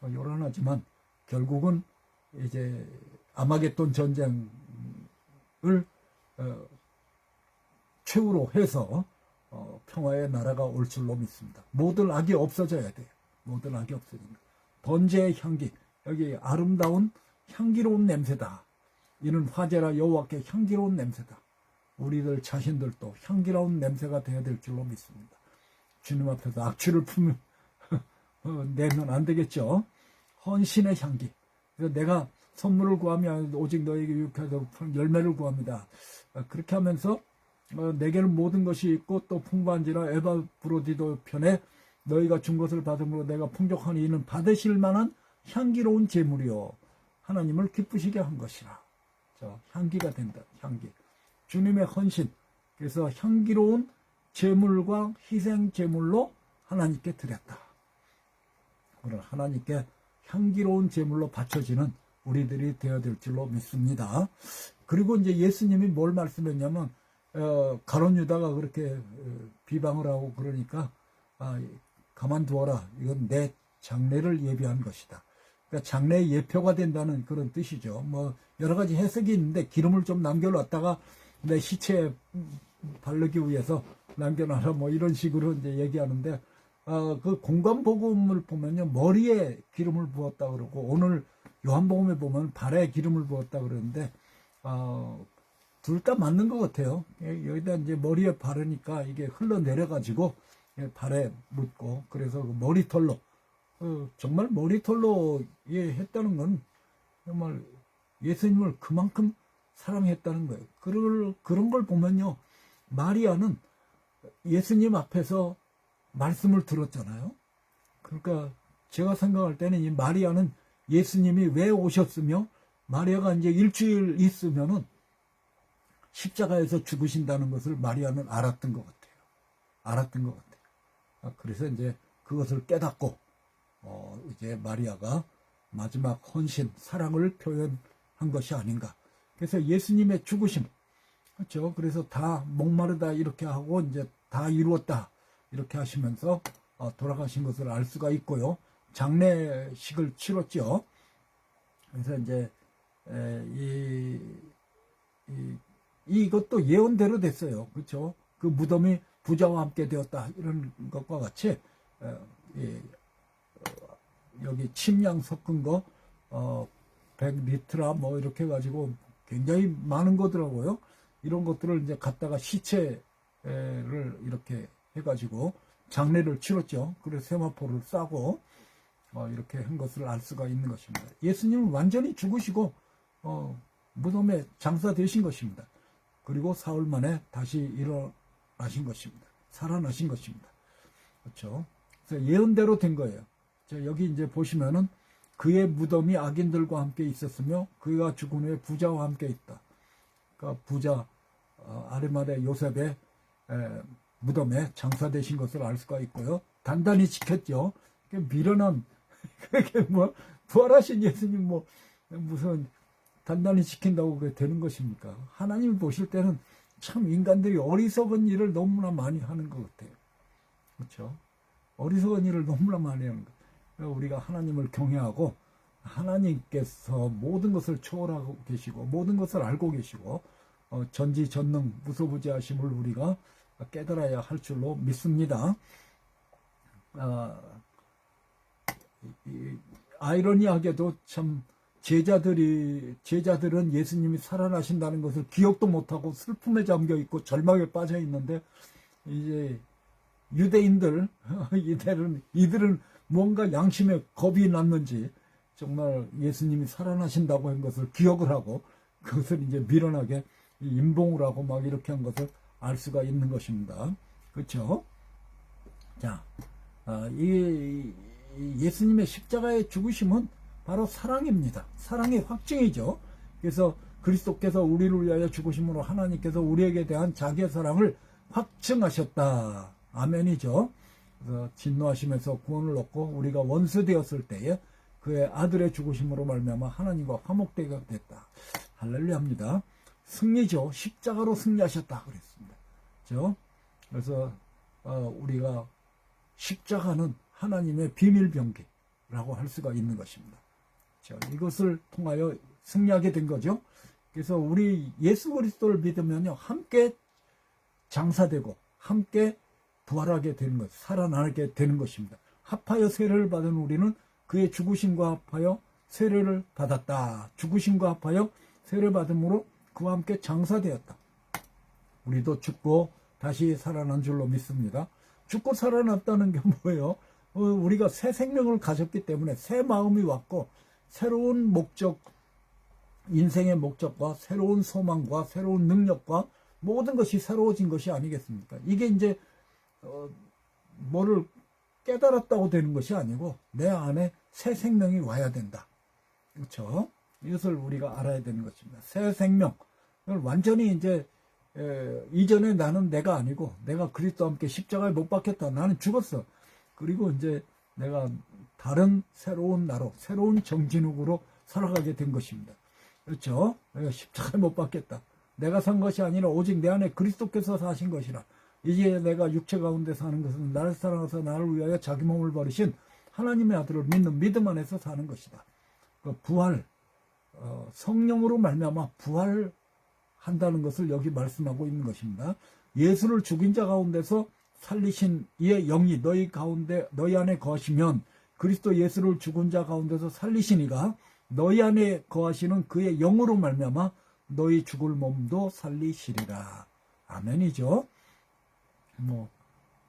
S1: 요란하지만 결국은 이제 아마겟돈 전쟁을 최후로 해서 평화의 나라가 올 줄로 믿습니다. 모든 악이 없어져야 돼요. 모든 악이 없어집니다. 번제의 향기, 여기 아름다운 향기로운 냄새다. 이는 화제라 여호와께 향기로운 냄새다. 우리들 자신들도 향기로운 냄새가 되어야 될 줄로 믿습니다. 주님 앞에서 악취를 품으면 내면 안 되겠죠. 헌신의 향기. 그래서 내가 선물을 구하면 오직 너에게 유익하도록 열매를 구합니다. 그렇게 하면서 내게는 모든 것이 있고 또 풍부한지라 에바브로디도 편에 너희가 준 것을 받음으로 내가 풍족하니 이는 받으실 만한 향기로운 제물이요 하나님을 기쁘시게 한 것이라. 향기가 된다. 향기. 주님의 헌신. 그래서 향기로운 제물과 희생 제물로 하나님께 드렸다. 오늘 하나님께 향기로운 제물로 바쳐지는 우리들이 되어야 될 줄로 믿습니다. 그리고 이제 예수님이 뭘 말씀했냐면 가룟 유다가 그렇게 비방을 하고 그러니까 가만두어라. 이건 내 장례를 예비한 것이다. 그러니까 장래의 예표가 된다는 그런 뜻이죠. 뭐 여러 가지 해석이 있는데 기름을 좀 남겨놨다가 내 시체에 바르기 위해서 남겨놔라 뭐 이런 식으로 이제 얘기하는데 그 공관복음을 보면요 머리에 기름을 부었다 그러고 오늘 요한복음에 보면 발에 기름을 부었다 그러는데 둘 다 맞는 것 같아요. 여기다 이제 머리에 바르니까 이게 흘러내려가지고 발에 묻고 그래서 그 머리털로 정말 머리털로 했다는 건 정말 예수님을 그만큼 사랑했다는 거예요. 그런 걸 보면요 마리아는 예수님 앞에서 말씀을 들었잖아요. 그러니까 제가 생각할 때는 이 마리아는 예수님이 왜 오셨으며 마리아가 이제 일주일 있으면은 십자가에서 죽으신다는 것을 마리아는 알았던 것 같아요. 알았던 것 같아요. 그래서 이제 그것을 깨닫고 이제 마리아가 마지막 헌신, 사랑을 표현한 것이 아닌가. 그래서 예수님의 죽으심, 그렇죠. 그래서 다 목마르다 이렇게 하고 이제 다 이루었다 이렇게 하시면서 돌아가신 것을 알 수가 있고요. 장례식을 치렀죠. 그래서 이제 이 이것도 예언대로 됐어요. 그렇죠? 그 무덤이 부자와 함께 되었다. 이런 것과 같이 여기 침량 섞은 거 100리트라 뭐 이렇게 해가지고 굉장히 많은 거더라고요. 이런 것들을 이제 갖다가 시체를 이렇게 해가지고 장례를 치렀죠. 그래서 세마포를 싸고 이렇게 한 것을 알 수가 있는 것입니다. 예수님은 완전히 죽으시고 무덤에 장사되신 것입니다. 그리고 사흘 만에 다시 일어나신 것입니다. 살아나신 것입니다. 그렇죠? 그래서 예언대로 된 거예요. 자, 여기 이제 보시면은 그의 무덤이 악인들과 함께 있었으며 그가 죽은 후에 부자와 함께 있다. 그러니까 부자 아리마대 요셉의 무덤에 장사되신 것을 알 수가 있고요. 단단히 지켰죠. 미련한 그게 뭐 부활하신 예수님 뭐 무슨 단단히 지킨다고 그게 되는 것입니까? 하나님이 보실 때는 참 인간들이 어리석은 일을 너무나 많이 하는 것 같아요. 그렇죠? 어리석은 일을 너무나 많이 하는 것. 우리가 하나님을 경외하고 하나님께서 모든 것을 초월하고 계시고 모든 것을 알고 계시고 전지전능 무소부지하심을 우리가 깨달아야 할 줄로 믿습니다. 아이러니하게도 참 제자들은 예수님이 살아나신다는 것을 기억도 못하고 슬픔에 잠겨 있고 절망에 빠져 있는데 이제 유대인들 이들은 뭔가 양심에 겁이 났는지 정말 예수님이 살아나신다고 한 것을 기억을 하고 그것을 이제 미련하게 임봉을 하고 막 이렇게 한 것을 알 수가 있는 것입니다. 그렇죠? 자, 이 예수님의 십자가의 죽으심은 바로 사랑입니다. 사랑의 확증이죠. 그래서 그리스도께서 우리를 위하여 죽으심으로 하나님께서 우리에게 대한 자기의 사랑을 확증하셨다. 아멘이죠. 그래서 진노하심에서 구원을 얻고 우리가 원수 되었을 때에 그의 아들의 죽으심으로 말미암아 하나님과 화목되게 됐다. 할렐루야입니다. 승리죠. 십자가로 승리하셨다 그랬습니다. 그렇죠? 그래서 우리가 십자가는 하나님의 비밀병기라고 할 수가 있는 것입니다. 그렇죠? 이것을 통하여 승리하게 된 거죠. 그래서 우리 예수 그리스도를 믿으면요 함께 장사되고 함께 부활하게 되는 것, 살아나게 되는 것입니다. 합하여 세례를 받은 우리는 그의 죽으심과 합하여 세례를 받았다. 죽으심과 합하여 세례를 받음으로 그와 함께 장사되었다. 우리도 죽고 다시 살아난 줄로 믿습니다. 죽고 살아났다는 게 뭐예요? 우리가 새 생명을 가졌기 때문에 새 마음이 왔고 새로운 목적, 인생의 목적과 새로운 소망과 새로운 능력과 모든 것이 새로워진 것이 아니겠습니까? 이게 이제 뭐를 깨달았다고 되는 것이 아니고 내 안에 새 생명이 와야 된다. 그렇죠? 이것을 우리가 알아야 되는 것입니다. 새 생명. 완전히 이제 이전에 나는 내가 아니고 내가 그리스도와 함께 십자가에 못 박혔다. 나는 죽었어. 그리고 이제 내가 다른 새로운 나로 새로운 정진욱으로 살아가게 된 것입니다. 그렇죠? 내가 십자가에 못 박혔다. 내가 산 것이 아니라 오직 내 안에 그리스도께서 사신 것이라. 이제 내가 육체 가운데 사는 것은 나를 사랑하사 나를 위하여 자기 몸을 버리신 하나님의 아들을 믿는 믿음 안에서 사는 것이다. 그 부활, 성령으로 말미암아 부활한다는 것을 여기 말씀하고 있는 것입니다. 예수를 죽인 자 가운데서 살리신 이의 영이 너희 안에 거하시면 그리스도 예수를 죽은 자 가운데서 살리신 이가 너희 안에 거하시는 그의 영으로 말미암아 너희 죽을 몸도 살리시리라. 아멘이죠.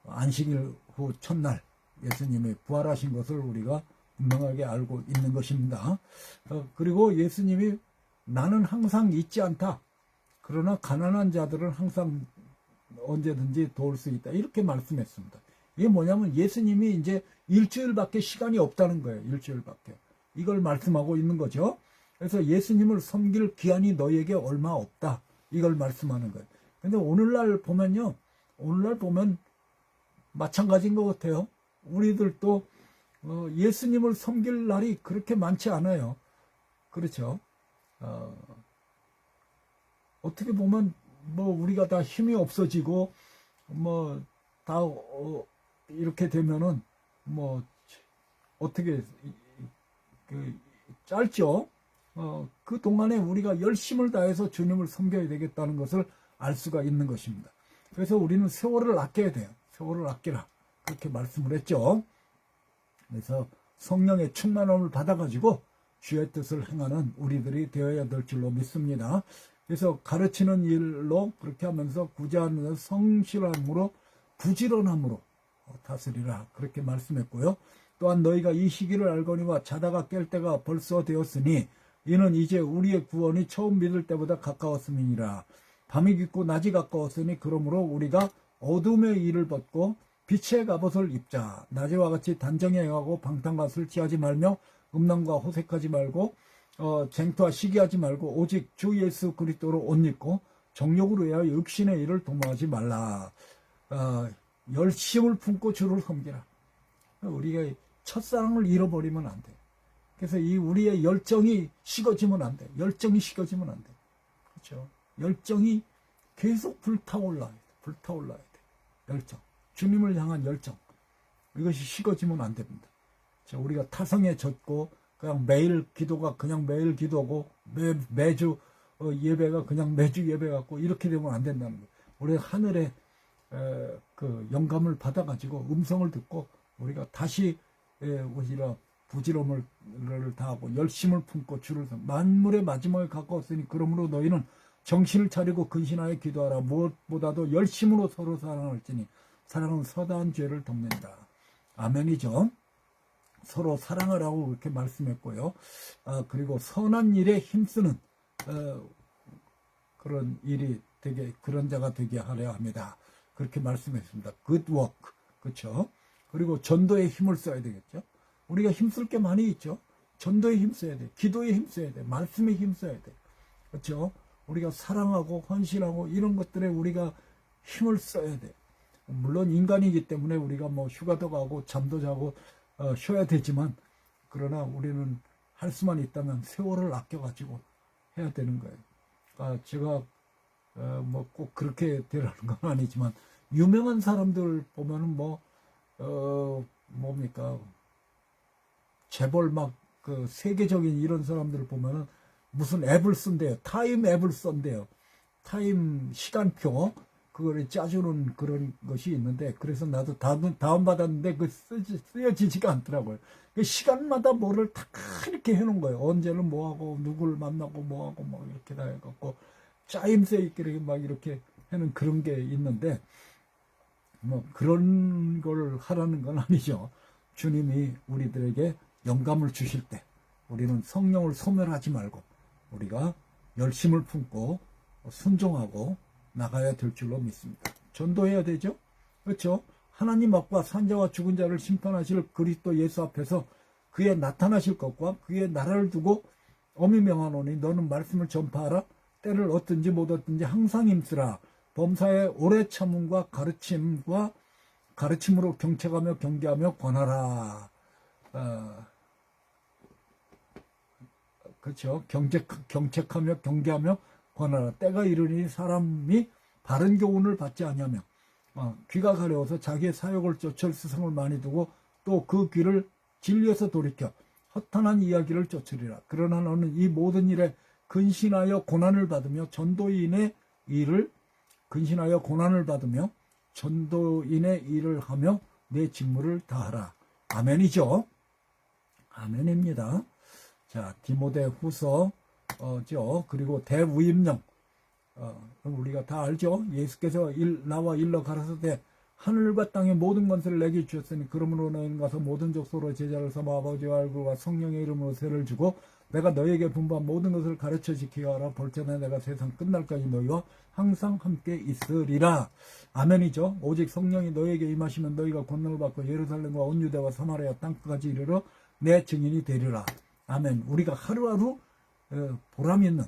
S1: 안식일 후 첫날 예수님이 부활하신 것을 우리가 분명하게 알고 있는 것입니다. 그리고 예수님이 나는 항상 잊지 않다. 그러나 가난한 자들은 항상 언제든지 도울 수 있다. 이렇게 말씀했습니다. 이게 뭐냐면 예수님이 이제 일주일밖에 시간이 없다는 거예요. 일주일밖에. 이걸 말씀하고 있는 거죠. 그래서 예수님을 섬길 기한이 너희에게 얼마 없다. 이걸 말씀하는 거예요. 근데 오늘날 보면 마찬가지인 것 같아요. 우리들도 예수님을 섬길 날이 그렇게 많지 않아요. 그렇죠? 어떻게 보면 우리가 다 힘이 없어지고 다 이렇게 되면은 어떻게 짧죠? 그 동안에 우리가 열심을 다해서 주님을 섬겨야 되겠다는 것을 알 수가 있는 것입니다. 그래서 우리는 세월을 아껴야 돼요. 세월을 아끼라. 그렇게 말씀을 했죠. 그래서 성령의 충만함을 받아가지고 주의 뜻을 행하는 우리들이 되어야 될 줄로 믿습니다. 그래서 가르치는 일로 그렇게 하면서 구제하면서 성실함으로 부지런함으로 다스리라. 그렇게 말씀했고요. 또한 너희가 이 시기를 알거니와 자다가 깰 때가 벌써 되었으니 이는 이제 우리의 구원이 처음 믿을 때보다 가까웠음이니라. 밤이 깊고 낮이 가까웠으니 그러므로 우리가 어둠의 일을 벗고 빛의 갑옷을 입자. 낮에와 같이 단정히 행하고 방탕것을 취하지 말며 음란과 호색하지 말고 쟁투와 시기하지 말고 오직 주 예수 그리스도로 옷 입고 정욕으로 해야 육신의 일을 도모하지 말라. 열심을 품고 주를 섬기라. 우리가 첫사랑을 잃어버리면 안 돼. 그래서 이 우리의 열정이 식어지면 안 돼. 열정이 식어지면 안 돼. 그렇죠? 열정이 계속 불타올라야 돼. 불타올라야 돼. 열정. 주님을 향한 열정. 이것이 식어지면 안 됩니다. 자, 우리가 타성에 젖고 그냥 매일 기도가 그냥 매일 기도고 매주 예배가 그냥 매주 예배 같고 이렇게 되면 안 된다는 거예요. 우리 하늘의 그 영감을 받아가지고 음성을 듣고 우리가 다시 오히려 부지런을 다하고 열심을 품고 주를 만물의 마지막에 가까웠으니 그러므로 너희는 정신을 차리고 근신하여 기도하라. 무엇보다도 열심으로 서로 사랑할지니 사랑은 서다한 죄를 덮는다. 아멘이죠. 서로 사랑하라고 그렇게 말씀했고요. 그리고 선한 일에 힘쓰는 그런 일이 되게 그런 자가 되게 하려 합니다. 그렇게 말씀했습니다. Good work. 그렇죠? 그리고 전도에 힘을 써야 되겠죠. 우리가 힘쓸 게 많이 있죠. 전도에 힘써야 돼. 기도에 힘써야 돼. 말씀에 힘써야 돼. 그렇죠? 우리가 사랑하고 헌신하고 이런 것들에 우리가 힘을 써야 돼. 물론 인간이기 때문에 우리가 뭐 휴가도 가고 잠도 자고 쉬어야 되지만 그러나 우리는 할 수만 있다면 세월을 아껴가지고 해야 되는 거예요. 제가 뭐 꼭 그렇게 되라는 건 아니지만 유명한 사람들 보면은 뭡니까 재벌 막 그 세계적인 이런 사람들을 보면은 무슨 앱을 쓴대요. 타임 앱을 쓴대요. 타임 시간표 그거를 짜주는 그런 것이 있는데 그래서 나도 다운받았는데 그 쓰여지지가 않더라고요. 그 시간마다 뭐를 다 이렇게 해놓은 거예요. 언제는 뭐하고 누구를 만나고 뭐하고 뭐 이렇게 다 해갖고 짜임새 있게 막 이렇게 하는 그런 게 있는데 뭐 그런 걸 하라는 건 아니죠. 주님이 우리들에게 영감을 주실 때 우리는 성령을 소멸하지 말고 우리가 열심을 품고 순종하고 나가야 될 줄로 믿습니다. 전도해야 되죠? 그렇죠? 하나님 앞과 산자와 죽은 자를 심판하실 그리스도 예수 앞에서 그의 나타나실 것과 그의 나라를 두고 엄히 명하노니 너는 말씀을 전파하라. 때를 얻든지 못 얻든지 항상 힘쓰라. 범사에 오래 참음과 가르침으로 경책하며 경계하며 권하라. 그렇죠. 경책하며 경계하며 권하라. 때가 이르니 사람이 바른 교훈을 받지 아니하며 귀가 가려워서 자기의 사욕을 쫓을 스승을 많이 두고 또 그 귀를 진리에서 돌이켜 허탄한 이야기를 쫓으리라. 그러나 너는 이 모든 일에 근신하여 고난을 받으며 전도인의 일을 하며 내 직무를 다하라. 아멘이죠. 아멘입니다. 자, 디모데 후서 그리고 대우임령 우리가 다 알죠. 예수께서 나와 일러 가라사대 하늘과 땅의 모든 것을 내게 주셨으니 그러므로 너희는 가서 모든 족속으로 제자를 삼아 아버지와 얼굴과 성령의 이름으로 세를 주고 내가 너희에게 분부한 모든 것을 가르쳐 지키게 하라. 볼지어다 내가 세상 끝날까지 너희와 항상 함께 있으리라. 아멘이죠. 오직 성령이 너희에게 임하시면 너희가 권능을 받고 예루살렘과 온 유대와 사마리아 땅끝까지 이르러 내 증인이 되리라. 아멘. 우리가 하루하루 보람 있는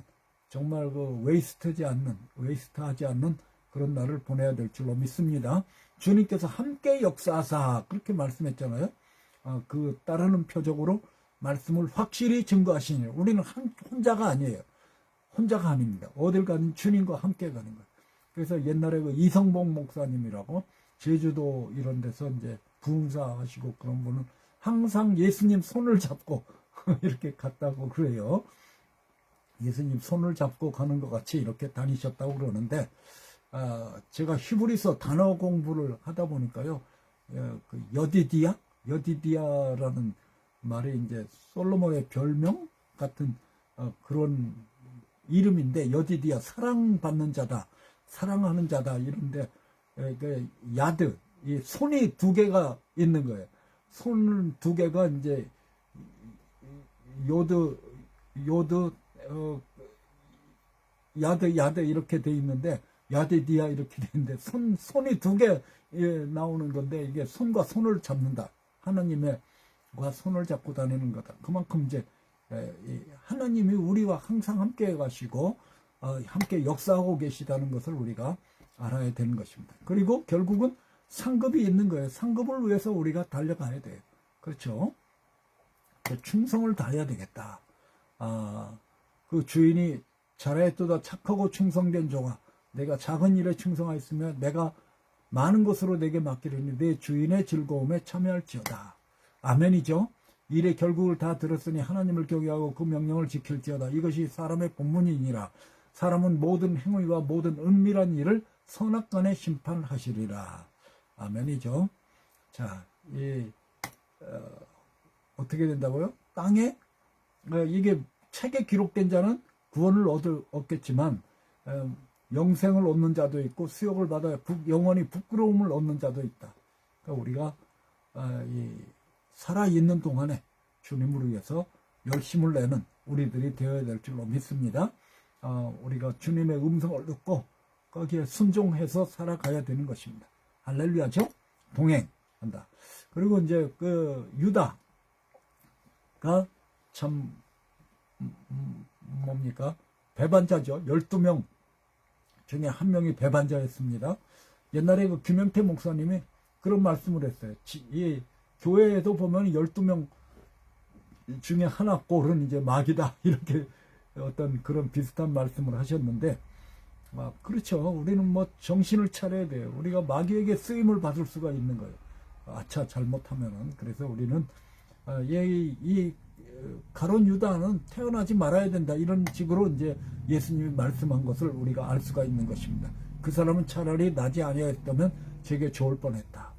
S1: 정말 웨이스트하지 않는 그런 날을 보내야 될 줄로 믿습니다. 주님께서 함께 역사하사 그렇게 말씀했잖아요. 그 따르는 표적으로 말씀을 확실히 증거하시니 우리는 혼자가 아니에요. 혼자가 아닙니다. 어딜 가든 주님과 함께 가는 거예요. 그래서 옛날에 그 이성봉 목사님이라고 제주도 이런 데서 이제 부흥사 하시고 그런 분은 항상 예수님 손을 잡고 이렇게 갔다고 그래요. 예수님 손을 잡고 가는 것 같이 이렇게 다니셨다고 그러는데, 제가 히브리서 단어 공부를 하다 보니까요, 그 여디디아라는 말이 이제 솔로몬의 별명 같은 그런 이름인데, 여디디아 사랑받는 자다, 사랑하는 자다 이런데, 그 야드, 이 손이 두 개가 있는 거예요. 손 두 개가 이제 요드 야드 이렇게 돼 있는데, 야드디아 이렇게 돼 있는데, 손이 두 개 나오는 건데, 이게 손과 손을 잡는다. 하나님과 손을 잡고 다니는 거다. 그만큼 이제 하나님이 우리와 항상 함께 가시고 함께 역사하고 계시다는 것을 우리가 알아야 되는 것입니다. 그리고 결국은 상급이 있는 거예요. 상급을 위해서 우리가 달려가야 돼요. 그렇죠? 충성을 다해야 되겠다. 그 주인이 잘하였도다 착하고 충성된 종아, 내가 작은 일에 충성하였으면 내가 많은 것으로 내게 맡기려니 내 주인의 즐거움에 참여할지어다. 아멘이죠. 일의 결국을 다 들었으니 하나님을 경외하고 그 명령을 지킬지어다. 이것이 사람의 본문이니라. 사람은 모든 행위와 모든 은밀한 일을 선악간에 심판하시리라. 아멘이죠. 자, 어떻게 된다고요? 땅에 이게 책에 기록된 자는 구원을 얻겠지만 영생을 얻는 자도 있고 수욕을 받아 영원히 부끄러움을 얻는 자도 있다. 그러니까 우리가 살아있는 동안에 주님을 위해서 열심을 내는 우리들이 되어야 될 줄로 믿습니다. 우리가 주님의 음성을 듣고 거기에 순종해서 살아가야 되는 것입니다. 할렐루야죠? 동행한다. 그리고 이제 그 유다가 참 뭡니까? 배반자죠. 12명 중에 한 명이 배반자였습니다. 옛날에 그 김영태 목사님이 그런 말씀을 했어요. 이 교회에도 보면 12명 중에 하나 꼴은 이제 마귀다. 이렇게 어떤 그런 비슷한 말씀을 하셨는데, 그렇죠. 우리는 뭐 정신을 차려야 돼요. 우리가 마귀에게 쓰임을 받을 수가 있는 거예요. 아차, 잘못하면은. 그래서 우리는, 이 가론 유다는 태어나지 말아야 된다. 이런 식으로 이제 예수님이 말씀한 것을 우리가 알 수가 있는 것입니다. 그 사람은 차라리 나지 아니하였다면 제게 좋을 뻔했다.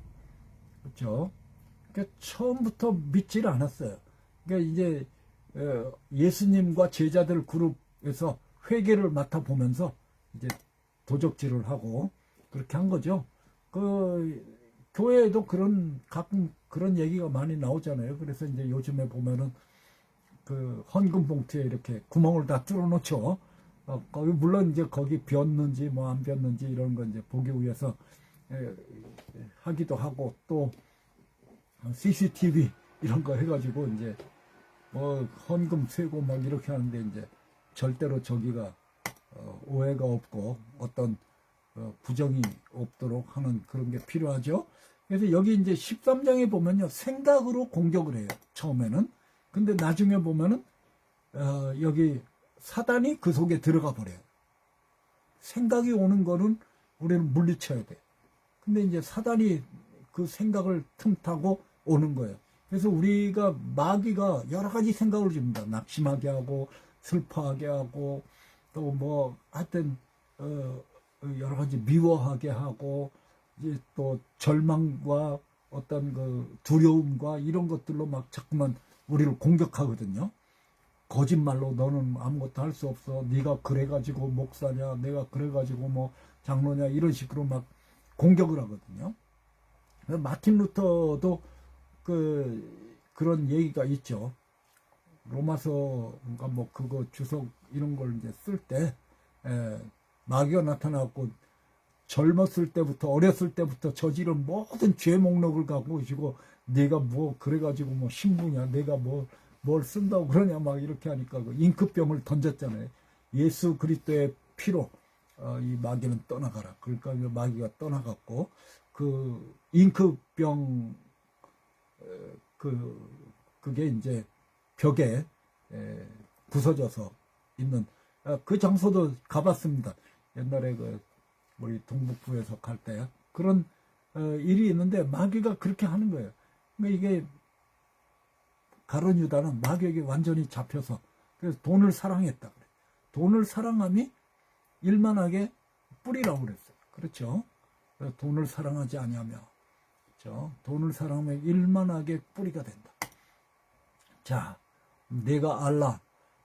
S1: 그렇죠? 그러니까 처음부터 믿질 않았어요. 그러니까 이제 예수님과 제자들 그룹에서 회개를 맡아보면서 이제 도적질을 하고 그렇게 한 거죠. 그 교회에도 가끔 그런 얘기가 많이 나오잖아요. 그래서 이제 요즘에 보면은 그 헌금 봉투에 이렇게 구멍을 다 뚫어 놓죠. 거기 물론 이제 거기 비었는지 뭐 안 비었는지 이런 건 이제 보기 위해서 하기도 하고, 또 CCTV 이런 거 해가지고 이제 뭐 헌금 세고 막 이렇게 하는데, 이제 절대로 저기가 오해가 없고 어떤 부정이 없도록 하는 그런 게 필요하죠. 그래서 여기 이제 13장에 보면요, 생각으로 공격을 해요, 처음에는. 근데 나중에 보면은 여기 사단이 그 속에 들어가 버려요. 생각이 오는 거는 우리는 물리쳐야 돼. 근데 이제 사단이 그 생각을 틈타고 오는 거예요. 그래서 우리가 마귀가 여러 가지 생각을 줍니다. 낙심하게 하고 슬퍼하게 하고 또 뭐 하여튼 여러 가지 미워하게 하고, 이제 또 절망과 어떤 그 두려움과 이런 것들로 막 자꾸만 우리를 공격하거든요. 거짓말로 너는 아무것도 할 수 없어. 네가 그래가지고 목사냐, 내가 그래가지고 뭐 장로냐, 이런 식으로 막 공격을 하거든요. 마틴 루터도 그런 얘기가 있죠. 로마서가 뭐 그거 주석 이런 걸 이제 쓸 때 마귀가 나타나고 젊었을 때부터 어렸을 때부터 저지른 모든 죄 목록을 갖고 계시고, 네가 뭐 그래가지고 뭐 신부냐, 내가 뭘 쓴다고 그러냐 막 이렇게 하니까 그 잉크병을 던졌잖아요. 예수 그리스도의 피로 이 마귀는 떠나가라. 그러니까 마귀가 떠나갔고, 그 잉크병 그게 이제 벽에 부서져서 있는 그 장소도 가봤습니다. 옛날에 우리 동북부에서 갈 때 그런 일이 있는데 마귀가 그렇게 하는 거예요. 그러니까 이게 가룟 유다는 마귀에게 완전히 잡혀서 그래서 돈을 사랑했다 그래. 돈을 사랑함이 일만하게 뿌리라고 그랬어요. 그렇죠? 돈을 사랑하지 아니하며, 그렇죠? 돈을 사랑하면 일만하게 뿌리가 된다. 자, 내가 알라.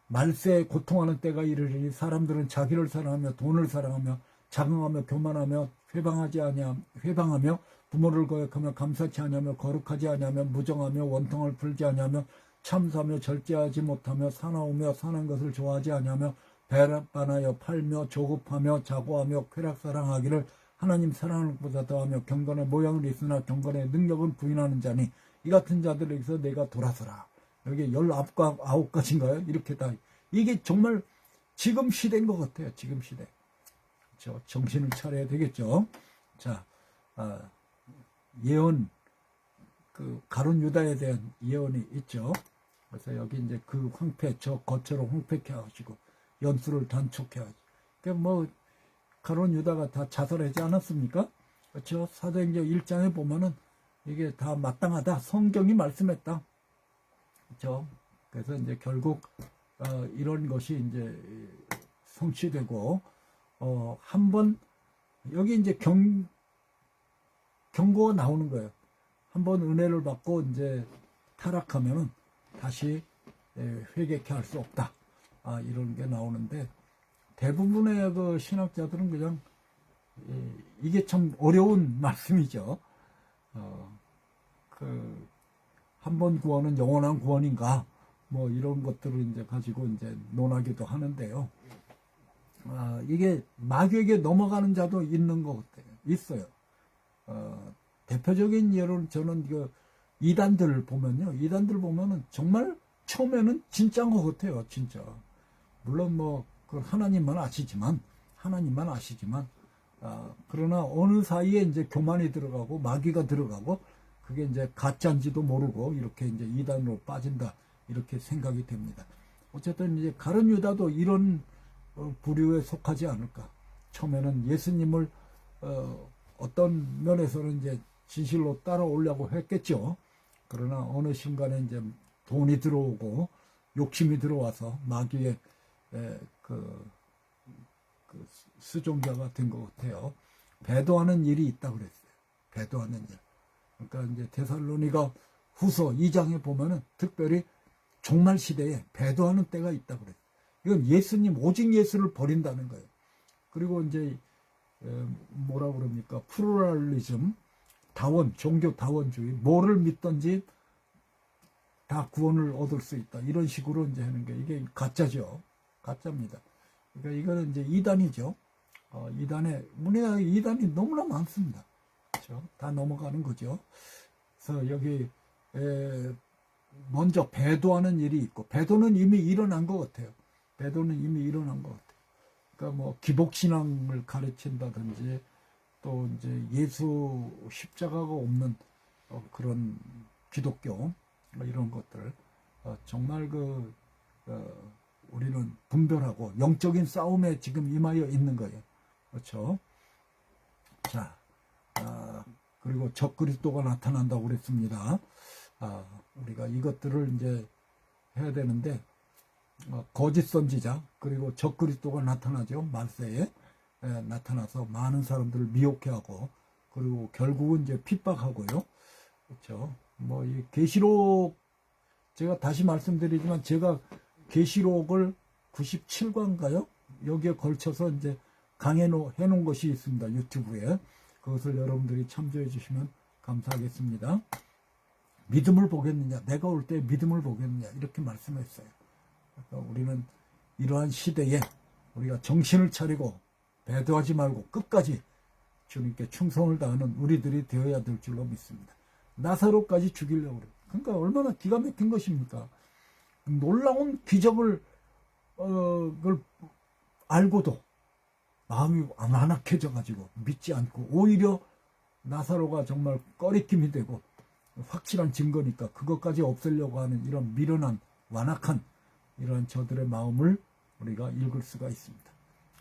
S1: 말세에 고통하는 때가 이르리니 사람들은 자기를 사랑하며 돈을 사랑하며 자긍하며 교만하며 회방하며 부모를 거역하며 감사치 아니하며 거룩하지 아니하며 무정하며 원통을 풀지 아니하며 참사하며 절제하지 못하며 사나우며 사는 것을 좋아하지 아니하며 배반하여 팔며 조급하며 자고하며 쾌락사랑하기를 하나님 사랑하는 것보다 더하며 경건의 모양을 있으나 경건의 능력은 부인하는 자니 이 같은 자들에게서 내가 돌아서라. 여기 19가지인가요? 이렇게 다. 이게 정말 지금 시대인 것 같아요. 지금 시대. 그렇죠? 정신을 차려야 되겠죠. 자, 예언, 가룟 유다에 대한 예언이 있죠. 그래서 여기 이제 그 황폐, 저 겉으로 황폐케 하시고 연수를 단촉해 하시고. 그러니까 뭐 가룟 유다가 다 자살하지 않았습니까? 그렇죠? 사도행전 1장에 보면은 이게 다 마땅하다. 성경이 말씀했다. 그렇죠? 그래서 이제 결국 이런 것이 이제 성취되고 한번 여기 이제 경고가 나오는 거예요. 한번 은혜를 받고 이제 타락하면은 다시 회개케 할 수 없다. 이런 게 나오는데 대부분의 그 신학자들은 그냥 이게 참 어려운 말씀이죠. 한 번 구원은 영원한 구원인가? 뭐 이런 것들을 이제 가지고 이제 논하기도 하는데요. 이게 마귀에게 넘어가는 자도 있는 것 같아요. 있어요. 대표적인 예로 저는 이단들 보면요. 이단들 보면은 정말 처음에는 진짜인 것 같아요. 진짜. 물론 뭐, 하나님만 아시지만, 그러나 어느 사이에 이제 교만이 들어가고, 마귀가 들어가고, 그게 이제 가짜인지도 모르고, 이렇게 이제 이단으로 빠진다. 이렇게 생각이 됩니다. 어쨌든 이제 가룟 유다도 이런 부류에 속하지 않을까. 처음에는 예수님을, 어떤 면에서는 이제 진실로 따라오려고 했겠죠. 그러나 어느 순간에 이제 돈이 들어오고 욕심이 들어와서 마귀의 수종자가 된 것 같아요. 배도하는 일이 있다 그랬어요. 배도하는 일. 그러니까 이제 데살로니가 후서 2장에 보면은 특별히 종말 시대에 배도하는 때가 있다 그랬어요. 이건 예수님, 오직 예수를 버린다는 거예요. 그리고 이제 뭐라 그럽니까? 플루럴리즘, 다원, 종교 다원주의, 뭐를 믿든지 다 구원을 얻을 수 있다. 이런 식으로 이제 하는 게 이게 가짜죠. 가짜입니다. 그러니까 이거는 이제 이단이죠. 우리나라 이단이 너무나 많습니다. 그렇죠? 다 넘어가는 거죠. 그래서 여기 먼저 배도하는 일이 있고, 배도는 이미 일어난 것 같아요. 배도는 이미 일어난 것 같아요. 그러니까 뭐 기복신앙을 가르친다든지 또 이제 예수 십자가가 없는 그런 기독교 이런 것들 정말 우리는 분별하고 영적인 싸움에 지금 임하여 있는 거예요. 그렇죠? 자, 그리고 적그리스도가 나타난다고 그랬습니다. 우리가 이것들을 이제 해야 되는데 거짓 선지자 그리고 적그리스도가 나타나죠. 말세에 나타나서 많은 사람들을 미혹해 하고 그리고 결국은 이제 핍박하고요. 그렇죠? 뭐 이 계시록 제가 다시 말씀드리지만 제가 계시록을 97권인가요? 여기에 걸쳐서 이제 강해 놓은 것이 있습니다. 유튜브에. 그것을 여러분들이 참조해 주시면 감사하겠습니다. 믿음을 보겠느냐? 내가 올 때 믿음을 보겠느냐? 이렇게 말씀했어요. 그러니까 우리는 이러한 시대에 우리가 정신을 차리고 배도하지 말고 끝까지 주님께 충성을 다하는 우리들이 되어야 될 줄로 믿습니다. 나사로까지 죽이려고 그래요. 그러니까 얼마나 기가 막힌 것입니까? 놀라운 기적을 그걸 알고도 마음이 완악해져 가지고 믿지 않고 오히려 나사로가 정말 꺼리낌이 되고 확실한 증거니까 그것까지 없애려고 하는 이런 미련한 완악한 이런 저들의 마음을 우리가 읽을 수가 있습니다.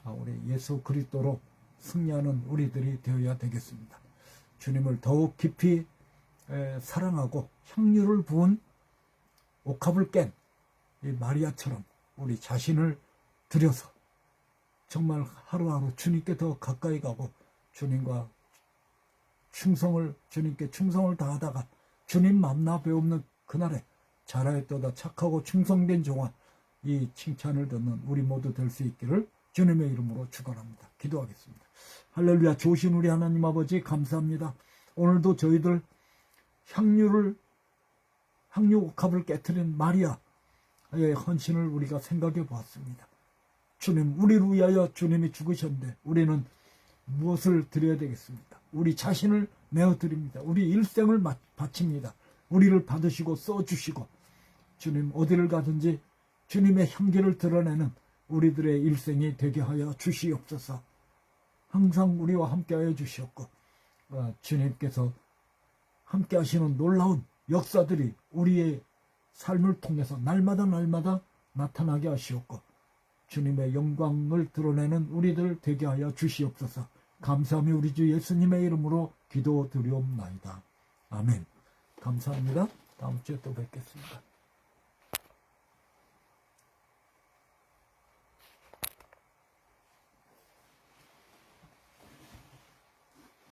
S1: 우리 예수 그리스도로 승리하는 우리들이 되어야 되겠습니다. 주님을 더욱 깊이 사랑하고 향유를 부은 옥합을 깬 이 마리아처럼 우리 자신을 들여서 정말 하루하루 주님께 더 가까이 가고 주님과 주님께 충성을 다하다가 주님 만나 배우는 그날에 잘하였도다 착하고 충성된 종아, 이 칭찬을 듣는 우리 모두 될 수 있기를 주님의 이름으로 축원합니다. 기도하겠습니다. 할렐루야. 좋으신 우리 하나님 아버지 감사합니다. 오늘도 저희들 향유 옥합을 깨트린 마리아의 헌신을 우리가 생각해 보았습니다. 주님, 우리를 위하여 주님이 죽으셨는데 우리는 무엇을 드려야 되겠습니까? 우리 자신을 내어드립니다. 우리 일생을 바칩니다. 우리를 받으시고 써주시고 주님, 어디를 가든지 주님의 향기를 드러내는 우리들의 일생이 되게 하여 주시옵소서. 항상 우리와 함께하여 주시옵고 주님께서 함께 하시는 놀라운 역사들이 우리의 삶을 통해서 날마다 나타나게 하시옵고 주님의 영광을 드러내는 우리들 되게 하여 주시옵소서. 감사하며 우리 주 예수님의 이름으로 기도드리옵나이다. 아멘. 감사합니다. 다음 주에 또 뵙겠습니다.